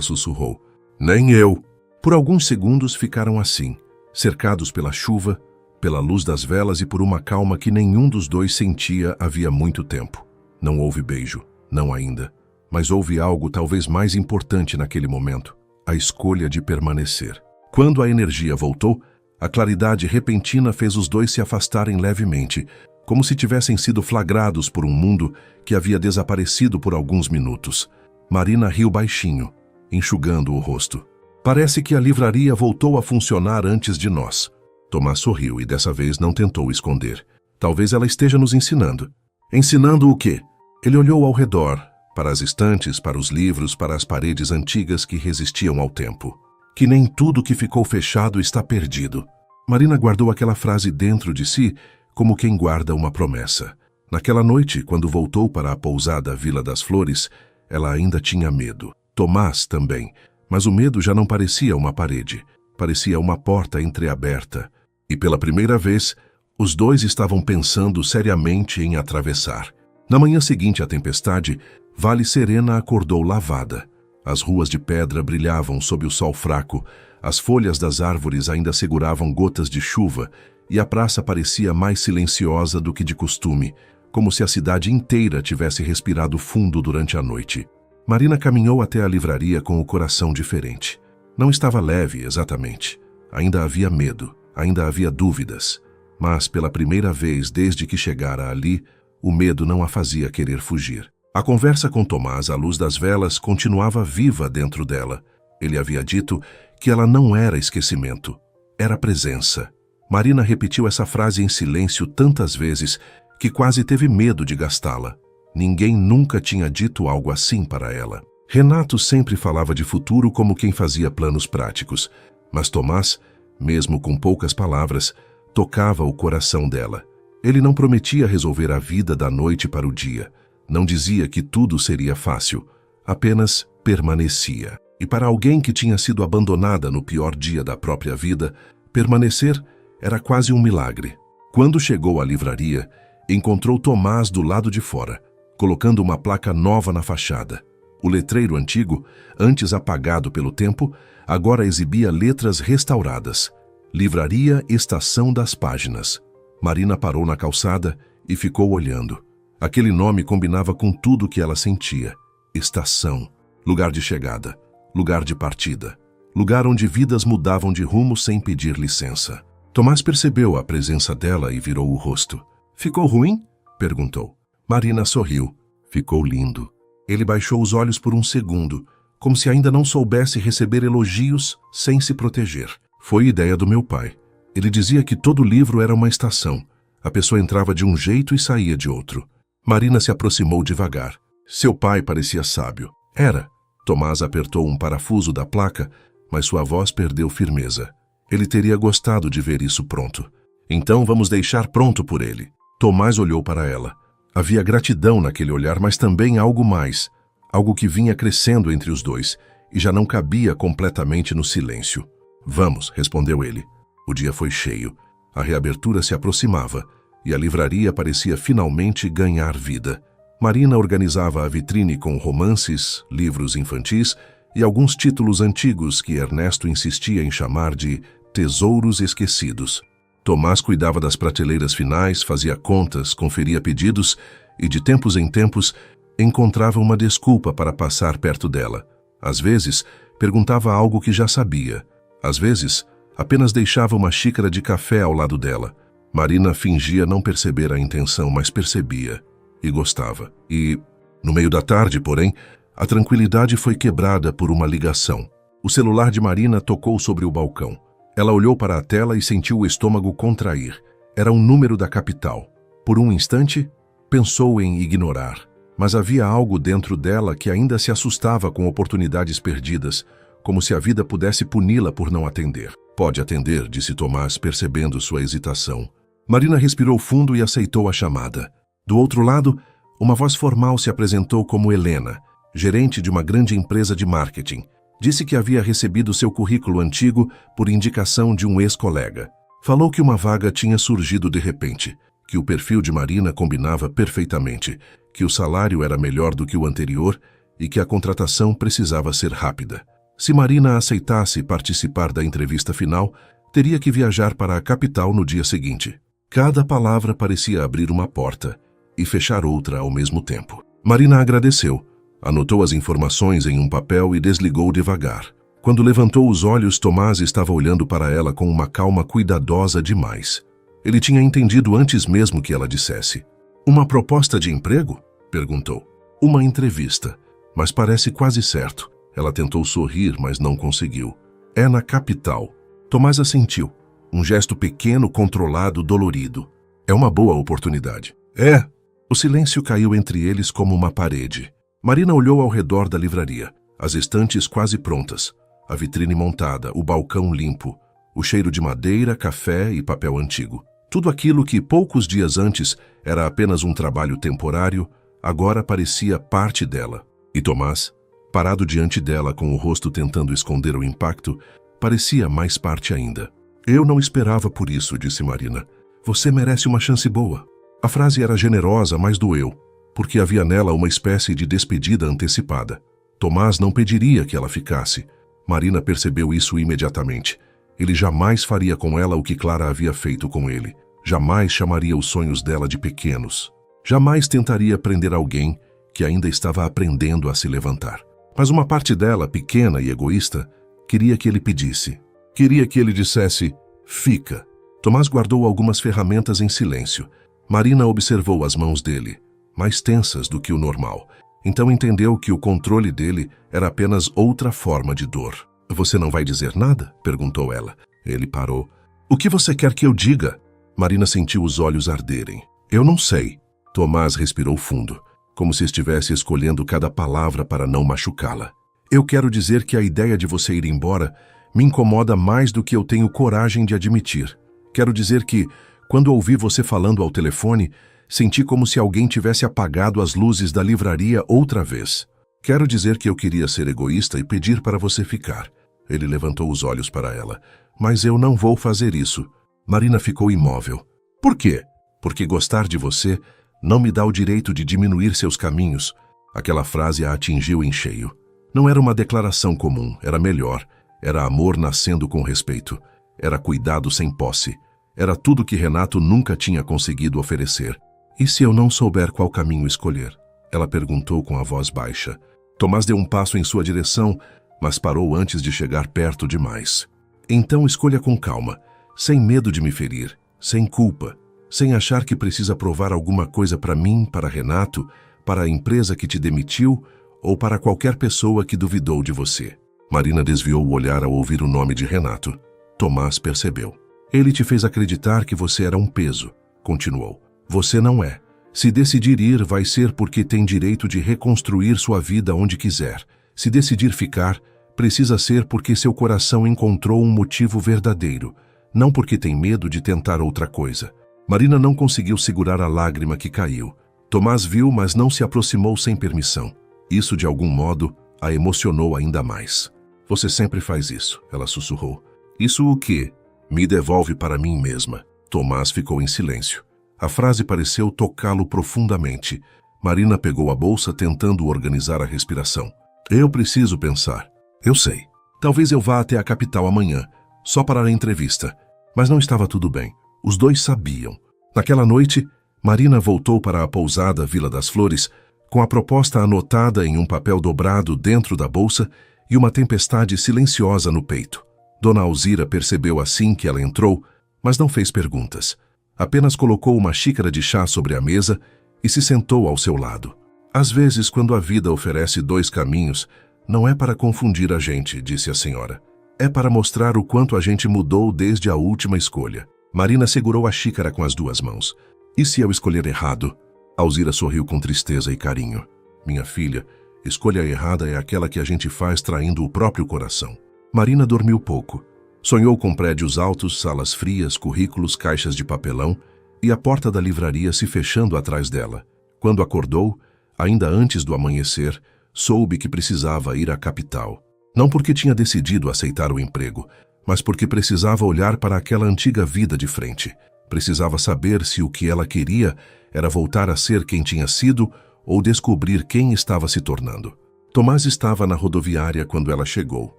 sussurrou. Nem eu. Por alguns segundos ficaram assim, cercados pela chuva, pela luz das velas e por uma calma que nenhum dos dois sentia havia muito tempo. Não houve beijo, não ainda, mas houve algo talvez mais importante naquele momento, a escolha de permanecer. Quando a energia voltou, a claridade repentina fez os dois se afastarem levemente, como se tivessem sido flagrados por um mundo que havia desaparecido por alguns minutos. Marina riu baixinho, enxugando o rosto. Parece que a livraria voltou a funcionar antes de nós. Tomás sorriu e dessa vez não tentou esconder. Talvez ela esteja nos ensinando. Ensinando o quê? Ele olhou ao redor, para as estantes, para os livros, para as paredes antigas que resistiam ao tempo. Que nem tudo que ficou fechado está perdido. Marina guardou aquela frase dentro de si, como quem guarda uma promessa. Naquela noite, quando voltou para a pousada Vila das Flores, ela ainda tinha medo. Tomás também, mas o medo já não parecia uma parede, parecia uma porta entreaberta. E pela primeira vez, os dois estavam pensando seriamente em atravessar. Na manhã seguinte à tempestade, Vale Serena acordou lavada. As ruas de pedra brilhavam sob o sol fraco, as folhas das árvores ainda seguravam gotas de chuva e a praça parecia mais silenciosa do que de costume, como se a cidade inteira tivesse respirado fundo durante a noite. Marina caminhou até a livraria com o coração diferente. Não estava leve, exatamente. Ainda havia medo, ainda havia dúvidas. Mas, pela primeira vez desde que chegara ali, o medo não a fazia querer fugir. A conversa com Tomás à luz das velas continuava viva dentro dela. Ele havia dito que ela não era esquecimento, era presença. Marina repetiu essa frase em silêncio tantas vezes que quase teve medo de gastá-la. Ninguém nunca tinha dito algo assim para ela. Renato sempre falava de futuro como quem fazia planos práticos, mas Tomás, mesmo com poucas palavras, tocava o coração dela. Ele não prometia resolver a vida da noite para o dia. Não dizia que tudo seria fácil, apenas permanecia. E para alguém que tinha sido abandonada no pior dia da própria vida, permanecer era quase um milagre. Quando chegou à livraria, encontrou Tomás do lado de fora, colocando uma placa nova na fachada. O letreiro antigo, antes apagado pelo tempo, agora exibia letras restauradas. Livraria Estação das Páginas. Marina parou na calçada e ficou olhando. Aquele nome combinava com tudo que ela sentia. Estação, lugar de chegada, lugar de partida, lugar onde vidas mudavam de rumo sem pedir licença. Tomás percebeu a presença dela e virou o rosto. Ficou ruim? Perguntou. Marina sorriu. Ficou lindo. Ele baixou os olhos por um segundo, como se ainda não soubesse receber elogios sem se proteger. Foi ideia do meu pai. Ele dizia que todo livro era uma estação. A pessoa entrava de um jeito e saía de outro. Marina se aproximou devagar. Seu pai parecia sábio. Era. Tomás apertou um parafuso da placa, mas sua voz perdeu firmeza. Ele teria gostado de ver isso pronto. Então vamos deixar pronto por ele. Tomás olhou para ela. Havia gratidão naquele olhar, mas também algo mais. Algo que vinha crescendo entre os dois e já não cabia completamente no silêncio. Vamos, respondeu ele. O dia foi cheio. A reabertura se aproximava e a livraria parecia finalmente ganhar vida. Marina organizava a vitrine com romances, livros infantis e alguns títulos antigos que Ernesto insistia em chamar de tesouros esquecidos. Tomás cuidava das prateleiras finais, fazia contas, conferia pedidos e, de tempos em tempos, encontrava uma desculpa para passar perto dela. Às vezes, perguntava algo que já sabia. Às vezes, apenas deixava uma xícara de café ao lado dela. Marina fingia não perceber a intenção, mas percebia e gostava. E, no meio da tarde, porém, a tranquilidade foi quebrada por uma ligação. O celular de Marina tocou sobre o balcão. Ela olhou para a tela e sentiu o estômago contrair. Era um número da capital. Por um instante, pensou em ignorar, mas havia algo dentro dela que ainda se assustava com oportunidades perdidas, como se a vida pudesse puni-la por não atender. Pode atender, disse Tomás, percebendo sua hesitação. Marina respirou fundo e aceitou a chamada. Do outro lado, uma voz formal se apresentou como Helena, gerente de uma grande empresa de marketing. Disse que havia recebido seu currículo antigo por indicação de um ex-colega. Falou que uma vaga tinha surgido de repente, que o perfil de Marina combinava perfeitamente, que o salário era melhor do que o anterior e que a contratação precisava ser rápida. Se Marina aceitasse participar da entrevista final, teria que viajar para a capital no dia seguinte. Cada palavra parecia abrir uma porta e fechar outra ao mesmo tempo. Marina agradeceu, anotou as informações em um papel e desligou devagar. Quando levantou os olhos, Tomás estava olhando para ela com uma calma cuidadosa demais. Ele tinha entendido antes mesmo que ela dissesse. Uma proposta de emprego? Perguntou. Uma entrevista, mas parece quase certo. Ela tentou sorrir, mas não conseguiu. É na capital. Tomás assentiu. Um gesto pequeno, controlado, dolorido. É uma boa oportunidade. É. O silêncio caiu entre eles como uma parede. Marina olhou ao redor da livraria. As estantes quase prontas. A vitrine montada, o balcão limpo. O cheiro de madeira, café e papel antigo. Tudo aquilo que poucos dias antes era apenas um trabalho temporário, agora parecia parte dela. E Tomás, parado diante dela com o rosto tentando esconder o impacto, parecia mais parte ainda. Eu não esperava por isso, disse Marina. Você merece uma chance boa. A frase era generosa, mas doeu, porque havia nela uma espécie de despedida antecipada. Tomás não pediria que ela ficasse. Marina percebeu isso imediatamente. Ele jamais faria com ela o que Clara havia feito com ele. Jamais chamaria os sonhos dela de pequenos. Jamais tentaria prender alguém que ainda estava aprendendo a se levantar. Mas uma parte dela, pequena e egoísta, queria que ele pedisse. Queria que ele dissesse, fica. Tomás guardou algumas ferramentas em silêncio. Marina observou as mãos dele, mais tensas do que o normal. Então entendeu que o controle dele era apenas outra forma de dor. Você não vai dizer nada? Perguntou ela. Ele parou. O que você quer que eu diga? Marina sentiu os olhos arderem. Eu não sei. Tomás respirou fundo, como se estivesse escolhendo cada palavra para não machucá-la. Eu quero dizer que a ideia de você ir embora me incomoda mais do que eu tenho coragem de admitir. Quero dizer que, quando ouvi você falando ao telefone, senti como se alguém tivesse apagado as luzes da livraria outra vez. Quero dizer que eu queria ser egoísta e pedir para você ficar. Ele levantou os olhos para ela. Mas eu não vou fazer isso. Marina ficou imóvel. Por quê? Porque gostar de você não me dá o direito de diminuir seus caminhos. Aquela frase a atingiu em cheio. Não era uma declaração comum, era melhor. Era amor nascendo com respeito. Era cuidado sem posse. Era tudo que Renato nunca tinha conseguido oferecer. E se eu não souber qual caminho escolher? Ela perguntou com a voz baixa. Tomás deu um passo em sua direção, mas parou antes de chegar perto demais. Então escolha com calma, sem medo de me ferir, sem culpa, sem achar que precisa provar alguma coisa para mim, para Renato, para a empresa que te demitiu ou para qualquer pessoa que duvidou de você. Marina desviou o olhar ao ouvir o nome de Renato. Tomás percebeu. Ele te fez acreditar que você era um peso, continuou. Você não é. Se decidir ir, vai ser porque tem direito de reconstruir sua vida onde quiser. Se decidir ficar, precisa ser porque seu coração encontrou um motivo verdadeiro, não porque tem medo de tentar outra coisa. Marina não conseguiu segurar a lágrima que caiu. Tomás viu, mas não se aproximou sem permissão. Isso, de algum modo, a emocionou ainda mais. Você sempre faz isso, ela sussurrou. Isso o quê? Me devolve para mim mesma. Tomás ficou em silêncio. A frase pareceu tocá-lo profundamente. Marina pegou a bolsa tentando organizar a respiração. Eu preciso pensar. Eu sei. Talvez eu vá até a capital amanhã, só para a entrevista. Mas não estava tudo bem. Os dois sabiam. Naquela noite, Marina voltou para a pousada Vila das Flores, com a proposta anotada em um papel dobrado dentro da bolsa e uma tempestade silenciosa no peito. Dona Alzira percebeu assim que ela entrou, mas não fez perguntas. Apenas colocou uma xícara de chá sobre a mesa e se sentou ao seu lado. Às vezes, quando a vida oferece dois caminhos, não é para confundir a gente, disse a senhora. É para mostrar o quanto a gente mudou desde a última escolha. Marina segurou a xícara com as duas mãos. E se eu escolher errado? Alzira sorriu com tristeza e carinho. Minha filha, escolha errada é aquela que a gente faz traindo o próprio coração. Marina dormiu pouco. Sonhou com prédios altos, salas frias, currículos, caixas de papelão e a porta da livraria se fechando atrás dela. Quando acordou, ainda antes do amanhecer, soube que precisava ir à capital. Não porque tinha decidido aceitar o emprego, mas porque precisava olhar para aquela antiga vida de frente. Precisava saber se o que ela queria era voltar a ser quem tinha sido ou descobrir quem estava se tornando. Tomás estava na rodoviária quando ela chegou.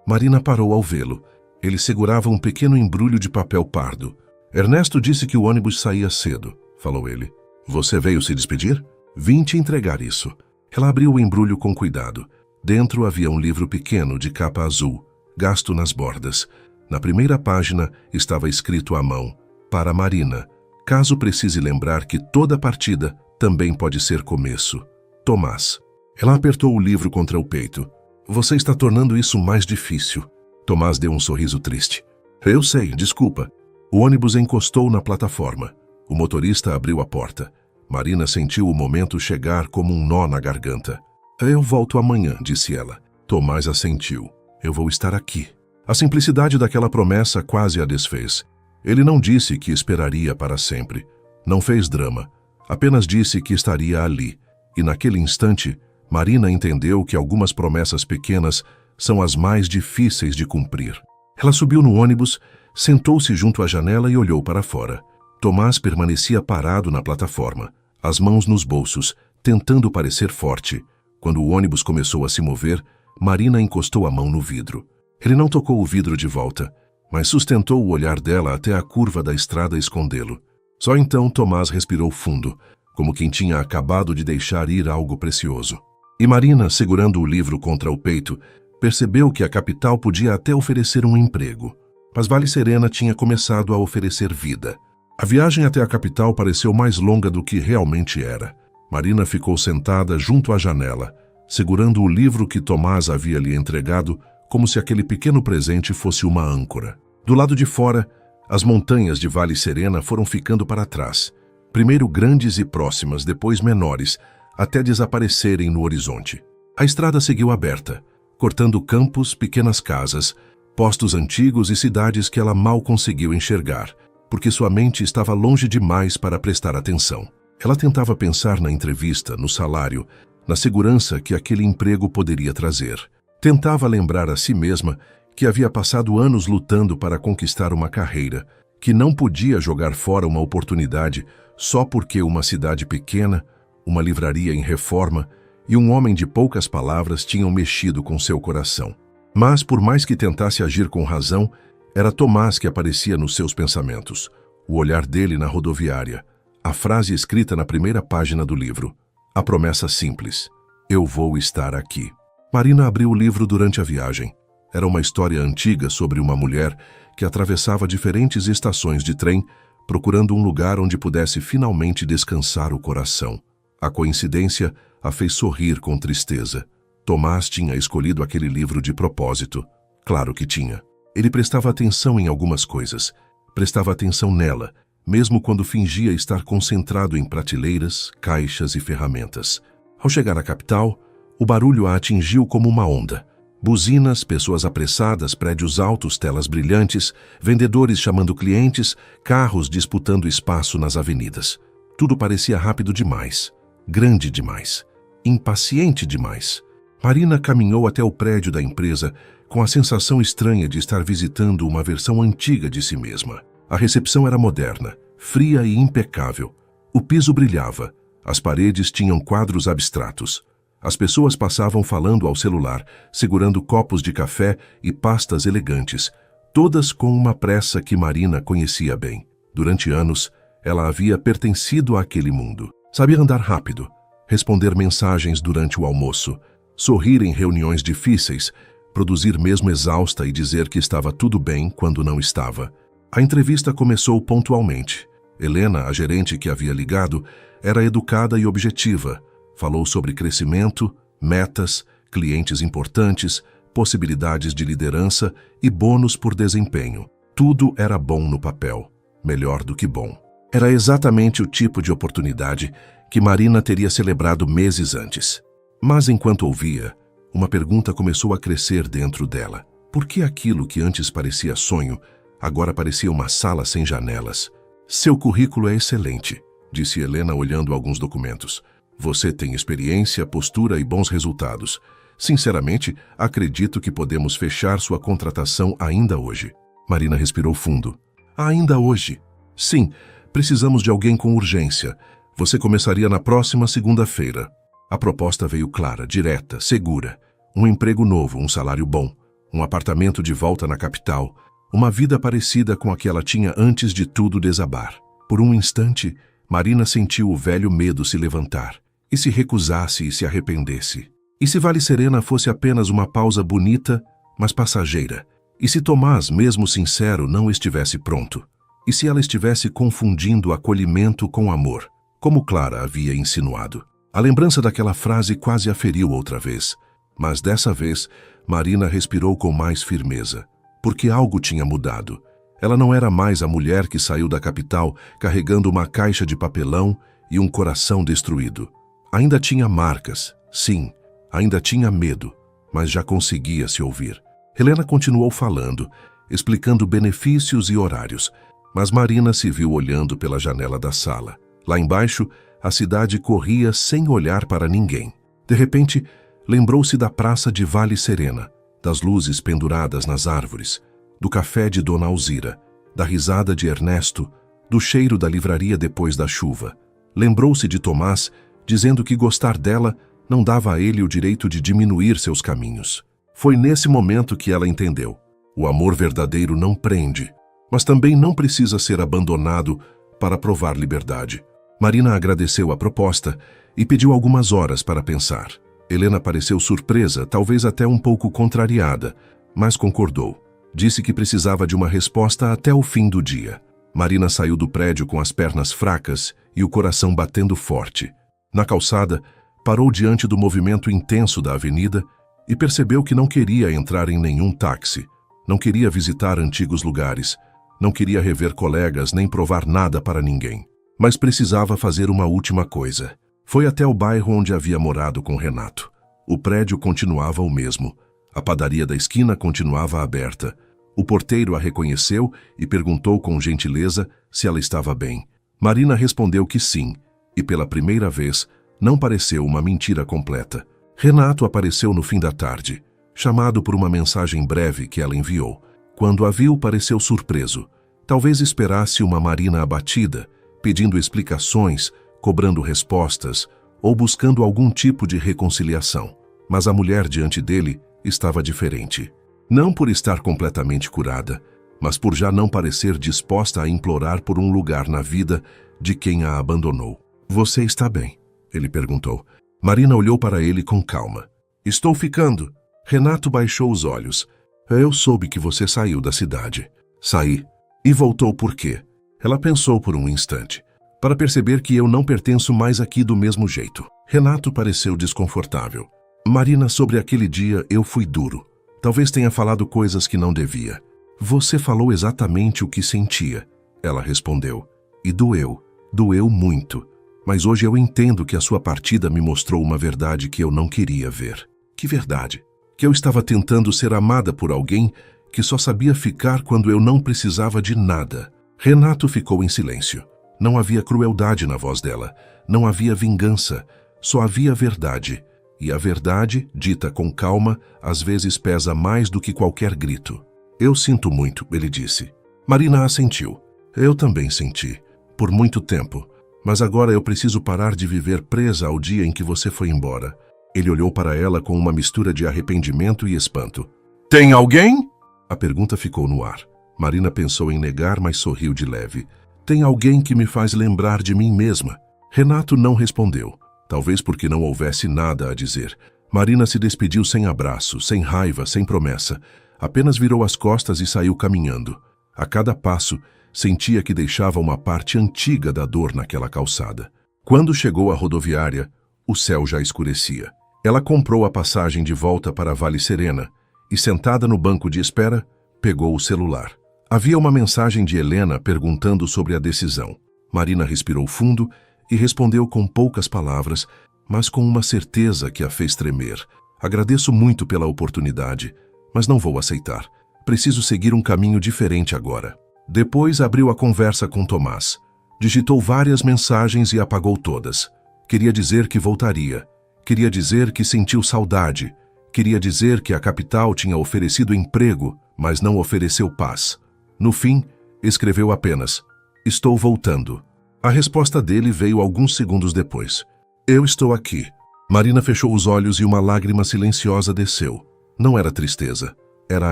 Marina parou ao vê-lo. Ele segurava um pequeno embrulho de papel pardo. Ernesto disse que o ônibus saía cedo, falou ele. Você veio se despedir? Vim te entregar isso. Ela abriu o embrulho com cuidado. Dentro havia um livro pequeno de capa azul, gasto nas bordas. Na primeira página estava escrito à mão, para Marina, caso precise lembrar que toda partida também pode ser começo. Tomás. Ela apertou o livro contra o peito. Você está tornando isso mais difícil. Tomás deu um sorriso triste. Eu sei, desculpa. O ônibus encostou na plataforma. O motorista abriu a porta. Marina sentiu o momento chegar como um nó na garganta. Eu volto amanhã, disse ela. Tomás assentiu. Eu vou estar aqui. A simplicidade daquela promessa quase a desfez. Ele não disse que esperaria para sempre. Não fez drama. Apenas disse que estaria ali. E naquele instante, Marina entendeu que algumas promessas pequenas são as mais difíceis de cumprir. Ela subiu no ônibus, sentou-se junto à janela e olhou para fora. Tomás permanecia parado na plataforma, as mãos nos bolsos, tentando parecer forte. Quando o ônibus começou a se mover, Marina encostou a mão no vidro. Ele não tocou o vidro de volta, mas sustentou o olhar dela até a curva da estrada escondê-lo. Só então Tomás respirou fundo, como quem tinha acabado de deixar ir algo precioso. E Marina, segurando o livro contra o peito, percebeu que a capital podia até oferecer um emprego. Mas Vale Serena tinha começado a oferecer vida. A viagem até a capital pareceu mais longa do que realmente era. Marina ficou sentada junto à janela, segurando o livro que Tomás havia lhe entregado, como se aquele pequeno presente fosse uma âncora. Do lado de fora, as montanhas de Vale Serena foram ficando para trás, primeiro grandes e próximas, depois menores, até desaparecerem no horizonte. A estrada seguiu aberta, cortando campos, pequenas casas, postos antigos e cidades que ela mal conseguiu enxergar, porque sua mente estava longe demais para prestar atenção. Ela tentava pensar na entrevista, no salário, na segurança que aquele emprego poderia trazer. Tentava lembrar a si mesma que havia passado anos lutando para conquistar uma carreira, que não podia jogar fora uma oportunidade só porque uma cidade pequena, uma livraria em reforma e um homem de poucas palavras tinham mexido com seu coração. Mas, por mais que tentasse agir com razão, era Tomás que aparecia nos seus pensamentos, o olhar dele na rodoviária, a frase escrita na primeira página do livro, a promessa simples: eu vou estar aqui. Marina abriu o livro durante a viagem. Era uma história antiga sobre uma mulher que atravessava diferentes estações de trem, procurando um lugar onde pudesse finalmente descansar o coração. A coincidência a fez sorrir com tristeza. Tomás tinha escolhido aquele livro de propósito. Claro que tinha. Ele prestava atenção em algumas coisas. Prestava atenção nela, mesmo quando fingia estar concentrado em prateleiras, caixas e ferramentas. Ao chegar à capital, o barulho a atingiu como uma onda. Buzinas, pessoas apressadas, prédios altos, telas brilhantes, vendedores chamando clientes, carros disputando espaço nas avenidas. Tudo parecia rápido demais, grande demais, impaciente demais. Marina caminhou até o prédio da empresa com a sensação estranha de estar visitando uma versão antiga de si mesma. A recepção era moderna, fria e impecável. O piso brilhava, as paredes tinham quadros abstratos. As pessoas passavam falando ao celular, segurando copos de café e pastas elegantes, todas com uma pressa que Marina conhecia bem. Durante anos, ela havia pertencido àquele mundo. Sabia andar rápido, responder mensagens durante o almoço, sorrir em reuniões difíceis, produzir mesmo exausta e dizer que estava tudo bem quando não estava. A entrevista começou pontualmente. Helena, a gerente que havia ligado, era educada e objetiva. Falou sobre crescimento, metas, clientes importantes, possibilidades de liderança e bônus por desempenho. Tudo era bom no papel, melhor do que bom. Era exatamente o tipo de oportunidade que Marina teria celebrado meses antes. Mas enquanto ouvia, uma pergunta começou a crescer dentro dela. Por que aquilo que antes parecia sonho, agora parecia uma sala sem janelas? Seu currículo é excelente, disse Helena olhando alguns documentos. Você tem experiência, postura e bons resultados. Sinceramente, acredito que podemos fechar sua contratação ainda hoje. Marina respirou fundo. Ainda hoje? Sim, precisamos de alguém com urgência. Você começaria na próxima segunda-feira. A proposta veio clara, direta, segura. Um emprego novo, um salário bom, um apartamento de volta na capital, uma vida parecida com a que ela tinha antes de tudo desabar. Por um instante, Marina sentiu o velho medo se levantar. E se recusasse e se arrependesse? E se Vale Serena fosse apenas uma pausa bonita, mas passageira? E se Tomás, mesmo sincero, não estivesse pronto? E se ela estivesse confundindo acolhimento com amor, como Clara havia insinuado? A lembrança daquela frase quase a feriu outra vez, mas dessa vez Marina respirou com mais firmeza, porque algo tinha mudado. Ela não era mais a mulher que saiu da capital carregando uma caixa de papelão e um coração destruído. Ainda tinha marcas, sim, ainda tinha medo, mas já conseguia se ouvir. Helena continuou falando, explicando benefícios e horários, mas Marina se viu olhando pela janela da sala. Lá embaixo, a cidade corria sem olhar para ninguém. De repente, lembrou-se da praça de Vale Serena, das luzes penduradas nas árvores, do café de Dona Alzira, da risada de Ernesto, do cheiro da livraria depois da chuva. Lembrou-se de Tomás, dizendo que gostar dela não dava a ele o direito de diminuir seus caminhos. Foi nesse momento que ela entendeu. O amor verdadeiro não prende, mas também não precisa ser abandonado para provar liberdade. Marina agradeceu a proposta e pediu algumas horas para pensar. Helena pareceu surpresa, talvez até um pouco contrariada, mas concordou. Disse que precisava de uma resposta até o fim do dia. Marina saiu do prédio com as pernas fracas e o coração batendo forte. Na calçada, parou diante do movimento intenso da avenida e percebeu que não queria entrar em nenhum táxi, não queria visitar antigos lugares, não queria rever colegas nem provar nada para ninguém. Mas precisava fazer uma última coisa. Foi até o bairro onde havia morado com Renato. O prédio continuava o mesmo. A padaria da esquina continuava aberta. O porteiro a reconheceu e perguntou com gentileza se ela estava bem. Marina respondeu que sim, e pela primeira vez não pareceu uma mentira completa. Renato apareceu no fim da tarde, chamado por uma mensagem breve que ela enviou. Quando a viu, pareceu surpreso. Talvez esperasse uma Marina abatida, pedindo explicações, cobrando respostas ou buscando algum tipo de reconciliação. Mas a mulher diante dele estava diferente. Não por estar completamente curada, mas por já não parecer disposta a implorar por um lugar na vida de quem a abandonou. Você está bem? Ele perguntou. Marina olhou para ele com calma. Estou ficando. Renato baixou os olhos. Eu soube que você saiu da cidade. Saí. E voltou por quê? Ela pensou por um instante. Para perceber que eu não pertenço mais aqui do mesmo jeito. Renato pareceu desconfortável. Marina, sobre aquele dia eu fui duro. Talvez tenha falado coisas que não devia. Você falou exatamente o que sentia. Ela respondeu. E doeu. Doeu muito. Mas hoje eu entendo que a sua partida me mostrou uma verdade que eu não queria ver. Que verdade? Que eu estava tentando ser amada por alguém que só sabia ficar quando eu não precisava de nada. Renato ficou em silêncio. Não havia crueldade na voz dela. Não havia vingança. Só havia verdade. E a verdade, dita com calma, às vezes pesa mais do que qualquer grito. Eu sinto muito, ele disse. Marina assentiu. Eu também senti. Por muito tempo. Mas agora eu preciso parar de viver presa ao dia em que você foi embora. Ele olhou para ela com uma mistura de arrependimento e espanto. Tem alguém? A pergunta ficou no ar. Marina pensou em negar, mas sorriu de leve. Tem alguém que me faz lembrar de mim mesma. Renato não respondeu. Talvez porque não houvesse nada a dizer. Marina se despediu sem abraço, sem raiva, sem promessa. Apenas virou as costas e saiu caminhando. A cada passo, sentia que deixava uma parte antiga da dor naquela calçada. Quando chegou à rodoviária, o céu já escurecia. Ela comprou a passagem de volta para Vale Serena e, sentada no banco de espera, pegou o celular. Havia uma mensagem de Helena perguntando sobre a decisão. Marina respirou fundo e respondeu com poucas palavras, mas com uma certeza que a fez tremer. Agradeço muito pela oportunidade, mas não vou aceitar. Preciso seguir um caminho diferente agora. Depois abriu a conversa com Tomás. Digitou várias mensagens e apagou todas. Queria dizer que voltaria. Queria dizer que sentiu saudade. Queria dizer que a capital tinha oferecido emprego, mas não ofereceu paz. No fim, escreveu apenas: "Estou voltando." A resposta dele veio alguns segundos depois: "Eu estou aqui." Marina fechou os olhos e uma lágrima silenciosa desceu. Não era tristeza, era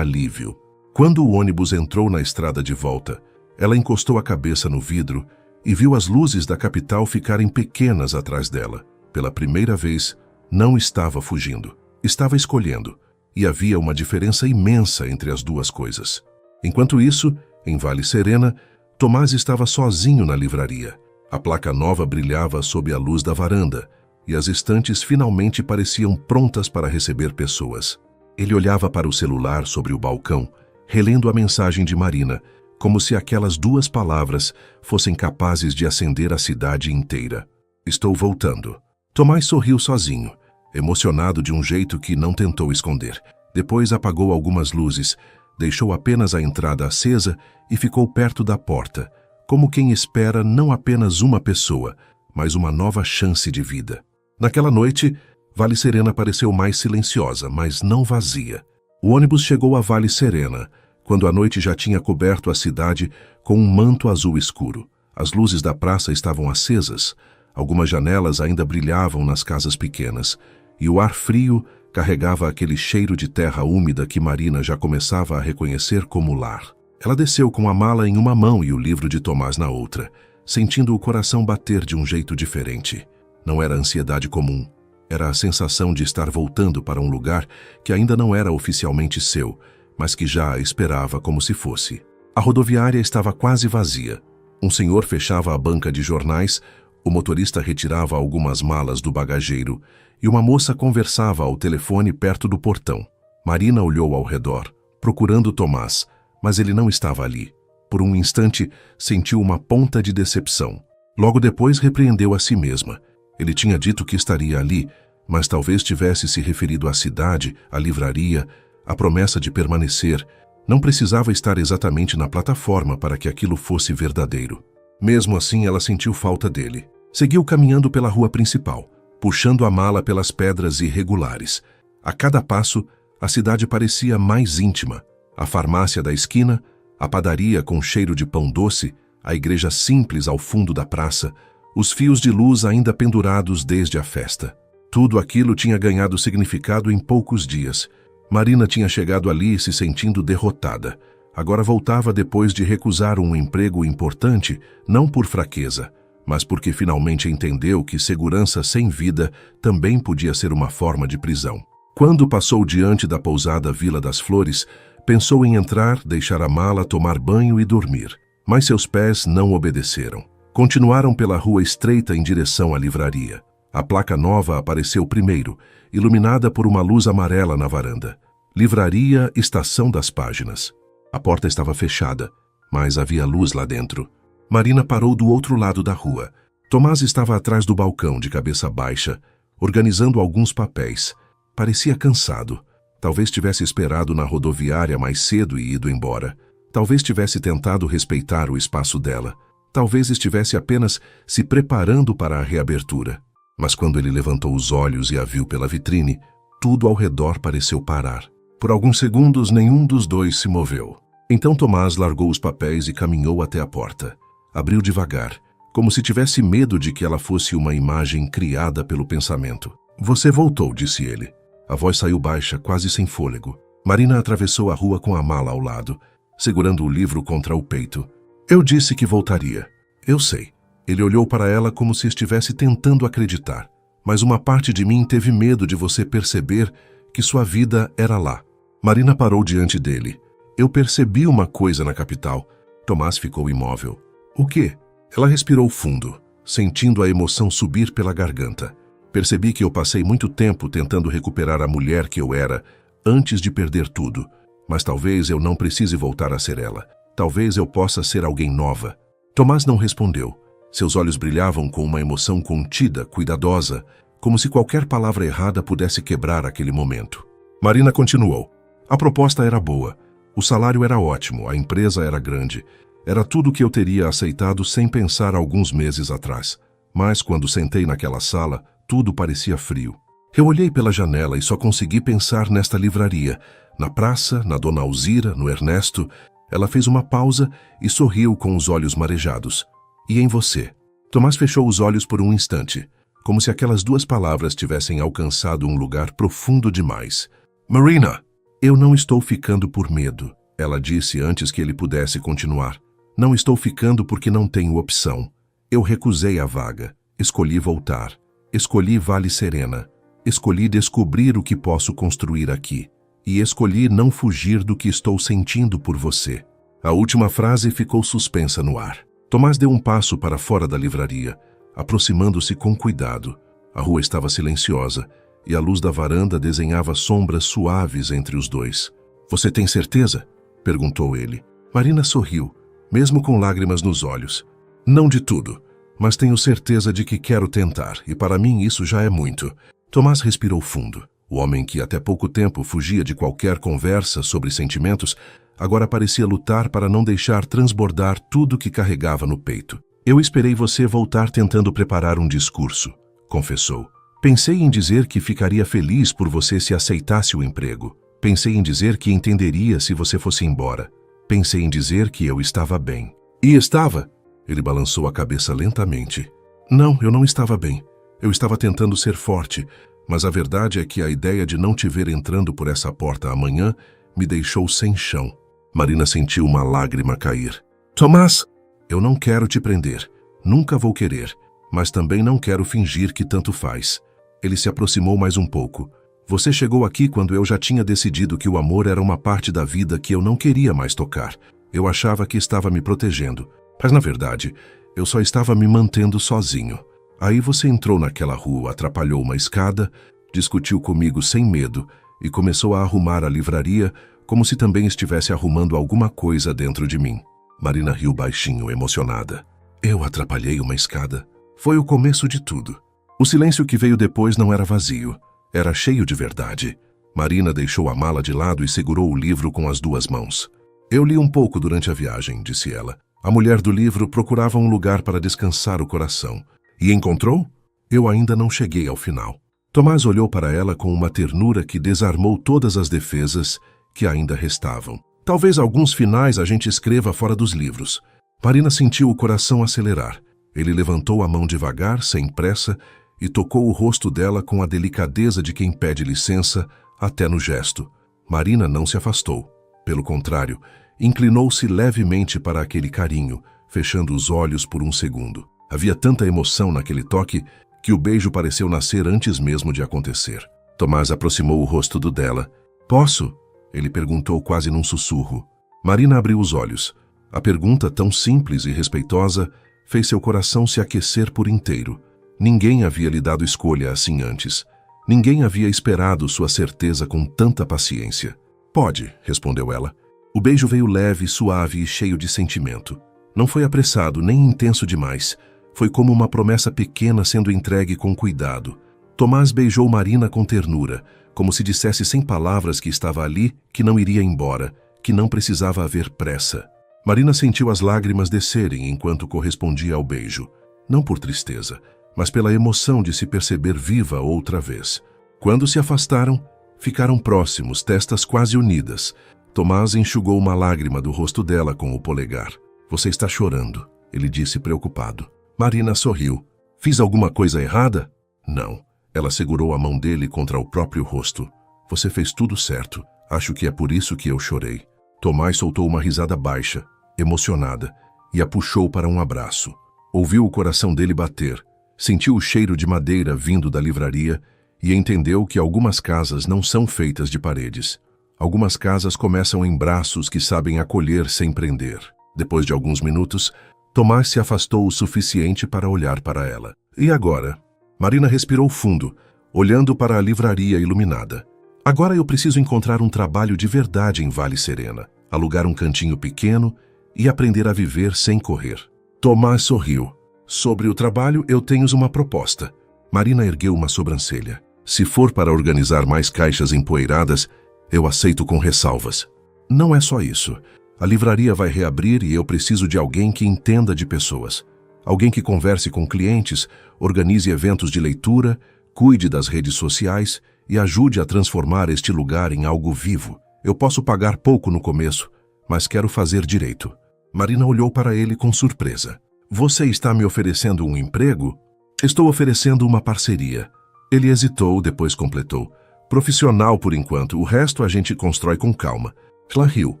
alívio. Quando o ônibus entrou na estrada de volta, ela encostou a cabeça no vidro e viu as luzes da capital ficarem pequenas atrás dela. Pela primeira vez, não estava fugindo. Estava escolhendo, e havia uma diferença imensa entre as duas coisas. Enquanto isso, em Vale Serena, Tomás estava sozinho na livraria. A placa nova brilhava sob a luz da varanda, e as estantes finalmente pareciam prontas para receber pessoas. Ele olhava para o celular sobre o balcão, relendo a mensagem de Marina, como se aquelas duas palavras fossem capazes de acender a cidade inteira. "Estou voltando." Tomás sorriu sozinho, emocionado de um jeito que não tentou esconder. Depois apagou algumas luzes, deixou apenas a entrada acesa e ficou perto da porta, como quem espera não apenas uma pessoa, mas uma nova chance de vida. Naquela noite, Vale Serena pareceu mais silenciosa, mas não vazia. O ônibus chegou a Vale Serena, quando a noite já tinha coberto a cidade com um manto azul escuro. As luzes da praça estavam acesas, algumas janelas ainda brilhavam nas casas pequenas, e o ar frio carregava aquele cheiro de terra úmida que Marina já começava a reconhecer como lar. Ela desceu com a mala em uma mão e o livro de Tomás na outra, sentindo o coração bater de um jeito diferente. Não era ansiedade comum, era a sensação de estar voltando para um lugar que ainda não era oficialmente seu, mas que já a esperava como se fosse. A rodoviária estava quase vazia. Um senhor fechava a banca de jornais, o motorista retirava algumas malas do bagageiro e uma moça conversava ao telefone perto do portão. Marina olhou ao redor, procurando Tomás, mas ele não estava ali. Por um instante, sentiu uma ponta de decepção. Logo depois, repreendeu a si mesma. Ele tinha dito que estaria ali, mas talvez tivesse se referido à cidade, à livraria, à promessa de permanecer. Não precisava estar exatamente na plataforma para que aquilo fosse verdadeiro. Mesmo assim, ela sentiu falta dele. Seguiu caminhando pela rua principal, puxando a mala pelas pedras irregulares. A cada passo, a cidade parecia mais íntima. A farmácia da esquina, a padaria com cheiro de pão doce, a igreja simples ao fundo da praça, os fios de luz ainda pendurados desde a festa. Tudo aquilo tinha ganhado significado em poucos dias. Marina tinha chegado ali se sentindo derrotada. Agora voltava depois de recusar um emprego importante, não por fraqueza, mas porque finalmente entendeu que segurança sem vida também podia ser uma forma de prisão. Quando passou diante da pousada Vila das Flores, pensou em entrar, deixar a mala, tomar banho e dormir. Mas seus pés não obedeceram. Continuaram pela rua estreita em direção à livraria. A placa nova apareceu primeiro, iluminada por uma luz amarela na varanda. Livraria Estação das Páginas. A porta estava fechada, mas havia luz lá dentro. Marina parou do outro lado da rua. Tomás estava atrás do balcão, de cabeça baixa, organizando alguns papéis. Parecia cansado. Talvez tivesse esperado na rodoviária mais cedo e ido embora. Talvez tivesse tentado respeitar o espaço dela. Talvez estivesse apenas se preparando para a reabertura. Mas quando ele levantou os olhos e a viu pela vitrine, tudo ao redor pareceu parar. Por alguns segundos, nenhum dos dois se moveu. Então Tomás largou os papéis e caminhou até a porta. Abriu devagar, como se tivesse medo de que ela fosse uma imagem criada pelo pensamento. "Você voltou", disse ele. A voz saiu baixa, quase sem fôlego. Marina atravessou a rua com a mala ao lado, segurando o livro contra o peito. "Eu disse que voltaria." "Eu sei." Ele olhou para ela como se estivesse tentando acreditar. "Mas uma parte de mim teve medo de você perceber que sua vida era lá." Marina parou diante dele. "Eu percebi uma coisa na capital." Tomás ficou imóvel. "O quê?" Ela respirou fundo, sentindo a emoção subir pela garganta. "Percebi que eu passei muito tempo tentando recuperar a mulher que eu era antes de perder tudo. Mas talvez eu não precise voltar a ser ela. Talvez eu possa ser alguém nova." Tomás não respondeu. Seus olhos brilhavam com uma emoção contida, cuidadosa, como se qualquer palavra errada pudesse quebrar aquele momento. Marina continuou. "A proposta era boa. O salário era ótimo, a empresa era grande. Era tudo o que eu teria aceitado sem pensar alguns meses atrás. Mas quando sentei naquela sala, tudo parecia frio." Eu olhei pela janela e só consegui pensar nesta livraria, na praça, na Dona Alzira, no Ernesto. Ela fez uma pausa e sorriu com os olhos marejados. E em você? Tomás fechou os olhos por um instante, como se aquelas duas palavras tivessem alcançado um lugar profundo demais. Marina! Eu não estou ficando por medo, ela disse antes que ele pudesse continuar. Não estou ficando porque não tenho opção. Eu recusei a vaga, escolhi voltar, escolhi Vale Serena, escolhi descobrir o que posso construir aqui. E escolhi não fugir do que estou sentindo por você. A última frase ficou suspensa no ar. Tomás deu um passo para fora da livraria, aproximando-se com cuidado. A rua estava silenciosa e a luz da varanda desenhava sombras suaves entre os dois. Você tem certeza? Perguntou ele. Marina sorriu, mesmo com lágrimas nos olhos. Não de tudo, mas tenho certeza de que quero tentar, e para mim isso já é muito. Tomás respirou fundo. O homem que até pouco tempo fugia de qualquer conversa sobre sentimentos, agora parecia lutar para não deixar transbordar tudo que carregava no peito. Eu esperei você voltar tentando preparar um discurso, confessou. Pensei em dizer que ficaria feliz por você se aceitasse o emprego. Pensei em dizer que entenderia se você fosse embora. Pensei em dizer que eu estava bem. E estava? Ele balançou a cabeça lentamente. Não, eu não estava bem. Eu estava tentando ser forte, mas a verdade é que a ideia de não te ver entrando por essa porta amanhã me deixou sem chão. Marina sentiu uma lágrima cair. Tomás, eu não quero te prender. Nunca vou querer, mas também não quero fingir que tanto faz. Ele se aproximou mais um pouco. Você chegou aqui quando eu já tinha decidido que o amor era uma parte da vida que eu não queria mais tocar. Eu achava que estava me protegendo, mas na verdade, eu só estava me mantendo sozinho. Aí você entrou naquela rua, atrapalhou uma escada, discutiu comigo sem medo e começou a arrumar a livraria como se também estivesse arrumando alguma coisa dentro de mim. Marina riu baixinho, emocionada. Eu atrapalhei uma escada. Foi o começo de tudo. O silêncio que veio depois não era vazio, era cheio de verdade. Marina deixou a mala de lado e segurou o livro com as duas mãos. Eu li um pouco durante a viagem, disse ela. A mulher do livro procurava um lugar para descansar o coração. E encontrou? Eu ainda não cheguei ao final. Tomás olhou para ela com uma ternura que desarmou todas as defesas que ainda restavam. Talvez alguns finais a gente escreva fora dos livros. Marina sentiu o coração acelerar. Ele levantou a mão devagar, sem pressa, e tocou o rosto dela com a delicadeza de quem pede licença, até no gesto. Marina não se afastou. Pelo contrário, inclinou-se levemente para aquele carinho, fechando os olhos por um segundo. Havia tanta emoção naquele toque que o beijo pareceu nascer antes mesmo de acontecer. Tomás aproximou o rosto do dela. Posso? Ele perguntou quase num sussurro. Marina abriu os olhos. A pergunta, tão simples e respeitosa, fez seu coração se aquecer por inteiro. Ninguém havia lhe dado escolha assim antes. Ninguém havia esperado sua certeza com tanta paciência. Pode, respondeu ela. O beijo veio leve, suave e cheio de sentimento. Não foi apressado, nem intenso demais. Foi como uma promessa pequena sendo entregue com cuidado. Tomás beijou Marina com ternura, como se dissesse sem palavras que estava ali, que não iria embora, que não precisava haver pressa. Marina sentiu as lágrimas descerem enquanto correspondia ao beijo. Não por tristeza, mas pela emoção de se perceber viva outra vez. Quando se afastaram, ficaram próximos, testas quase unidas. Tomás enxugou uma lágrima do rosto dela com o polegar. Você está chorando, ele disse preocupado. Marina sorriu. Fiz alguma coisa errada? Não. Ela segurou a mão dele contra o próprio rosto. Você fez tudo certo. Acho que é por isso que eu chorei. Tomás soltou uma risada baixa, emocionada, e a puxou para um abraço. Ouviu o coração dele bater, sentiu o cheiro de madeira vindo da livraria e entendeu que algumas casas não são feitas de paredes. Algumas casas começam em braços que sabem acolher sem prender. Depois de alguns minutos, Tomás se afastou o suficiente para olhar para ela. E agora? Marina respirou fundo, olhando para a livraria iluminada. Agora eu preciso encontrar um trabalho de verdade em Vale Serena, alugar um cantinho pequeno e aprender a viver sem correr. Tomás sorriu. Sobre o trabalho, eu tenho uma proposta. Marina ergueu uma sobrancelha. Se for para organizar mais caixas empoeiradas, eu aceito com ressalvas. Não é só isso. A livraria vai reabrir e eu preciso de alguém que entenda de pessoas. Alguém que converse com clientes, organize eventos de leitura, Cuide das redes sociais e ajude a transformar este lugar em algo vivo. Eu posso pagar pouco no começo, mas quero fazer direito. Marina olhou para ele com surpresa. Você está me oferecendo um emprego? Estou oferecendo uma parceria. Ele hesitou, depois completou. Profissional por enquanto, o resto a gente constrói com calma. Ela riu,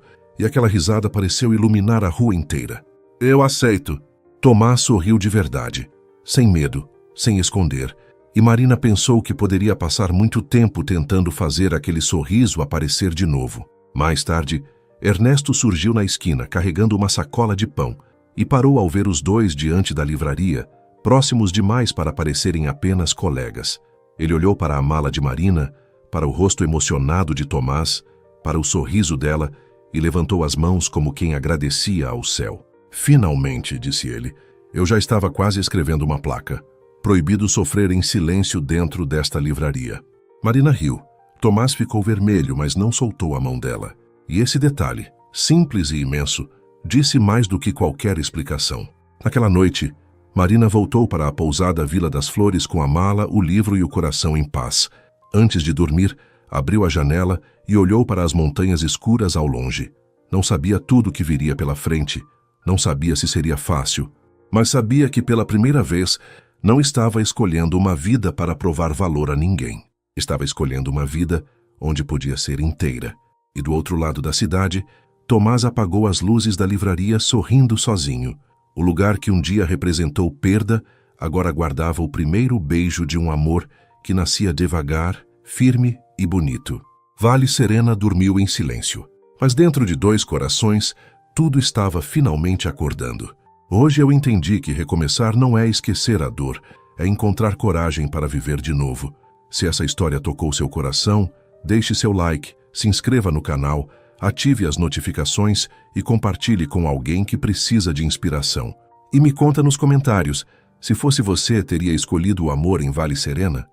e aquela risada pareceu iluminar a rua inteira. Eu aceito. Tomás sorriu de verdade, sem medo, sem esconder, e Marina pensou que poderia passar muito tempo tentando fazer aquele sorriso aparecer de novo. Mais tarde, Ernesto surgiu na esquina carregando uma sacola de pão e parou ao ver os dois diante da livraria, próximos demais para parecerem apenas colegas. Ele olhou para a mala de Marina, para o rosto emocionado de Tomás, para o sorriso dela e levantou as mãos como quem agradecia ao céu. Finalmente, disse ele, eu já estava quase escrevendo uma placa. Proibido sofrer em silêncio dentro desta livraria. Marina riu. Tomás ficou vermelho, mas não soltou a mão dela. E esse detalhe, simples e imenso, disse mais do que qualquer explicação. Naquela noite, Marina voltou para a pousada Vila das Flores com a mala, o livro e o coração em paz. Antes de dormir, abriu a janela e olhou para as montanhas escuras ao longe. Não sabia tudo o que viria pela frente, não sabia se seria fácil, mas sabia que pela primeira vez não estava escolhendo uma vida para provar valor a ninguém. Estava escolhendo uma vida onde podia ser inteira. E do outro lado da cidade, Tomás apagou as luzes da livraria sorrindo sozinho. O lugar que um dia representou perda, agora guardava o primeiro beijo de um amor que nascia devagar, firme e bonito. Vale Serena dormiu em silêncio. Mas dentro de dois corações, tudo estava finalmente acordando. Hoje eu entendi que recomeçar não é esquecer a dor, é encontrar coragem para viver de novo. Se essa história tocou seu coração, deixe seu like, se inscreva no canal, ative as notificações e compartilhe com alguém que precisa de inspiração. E me conta nos comentários, se fosse você, teria escolhido o amor em Vale Serena?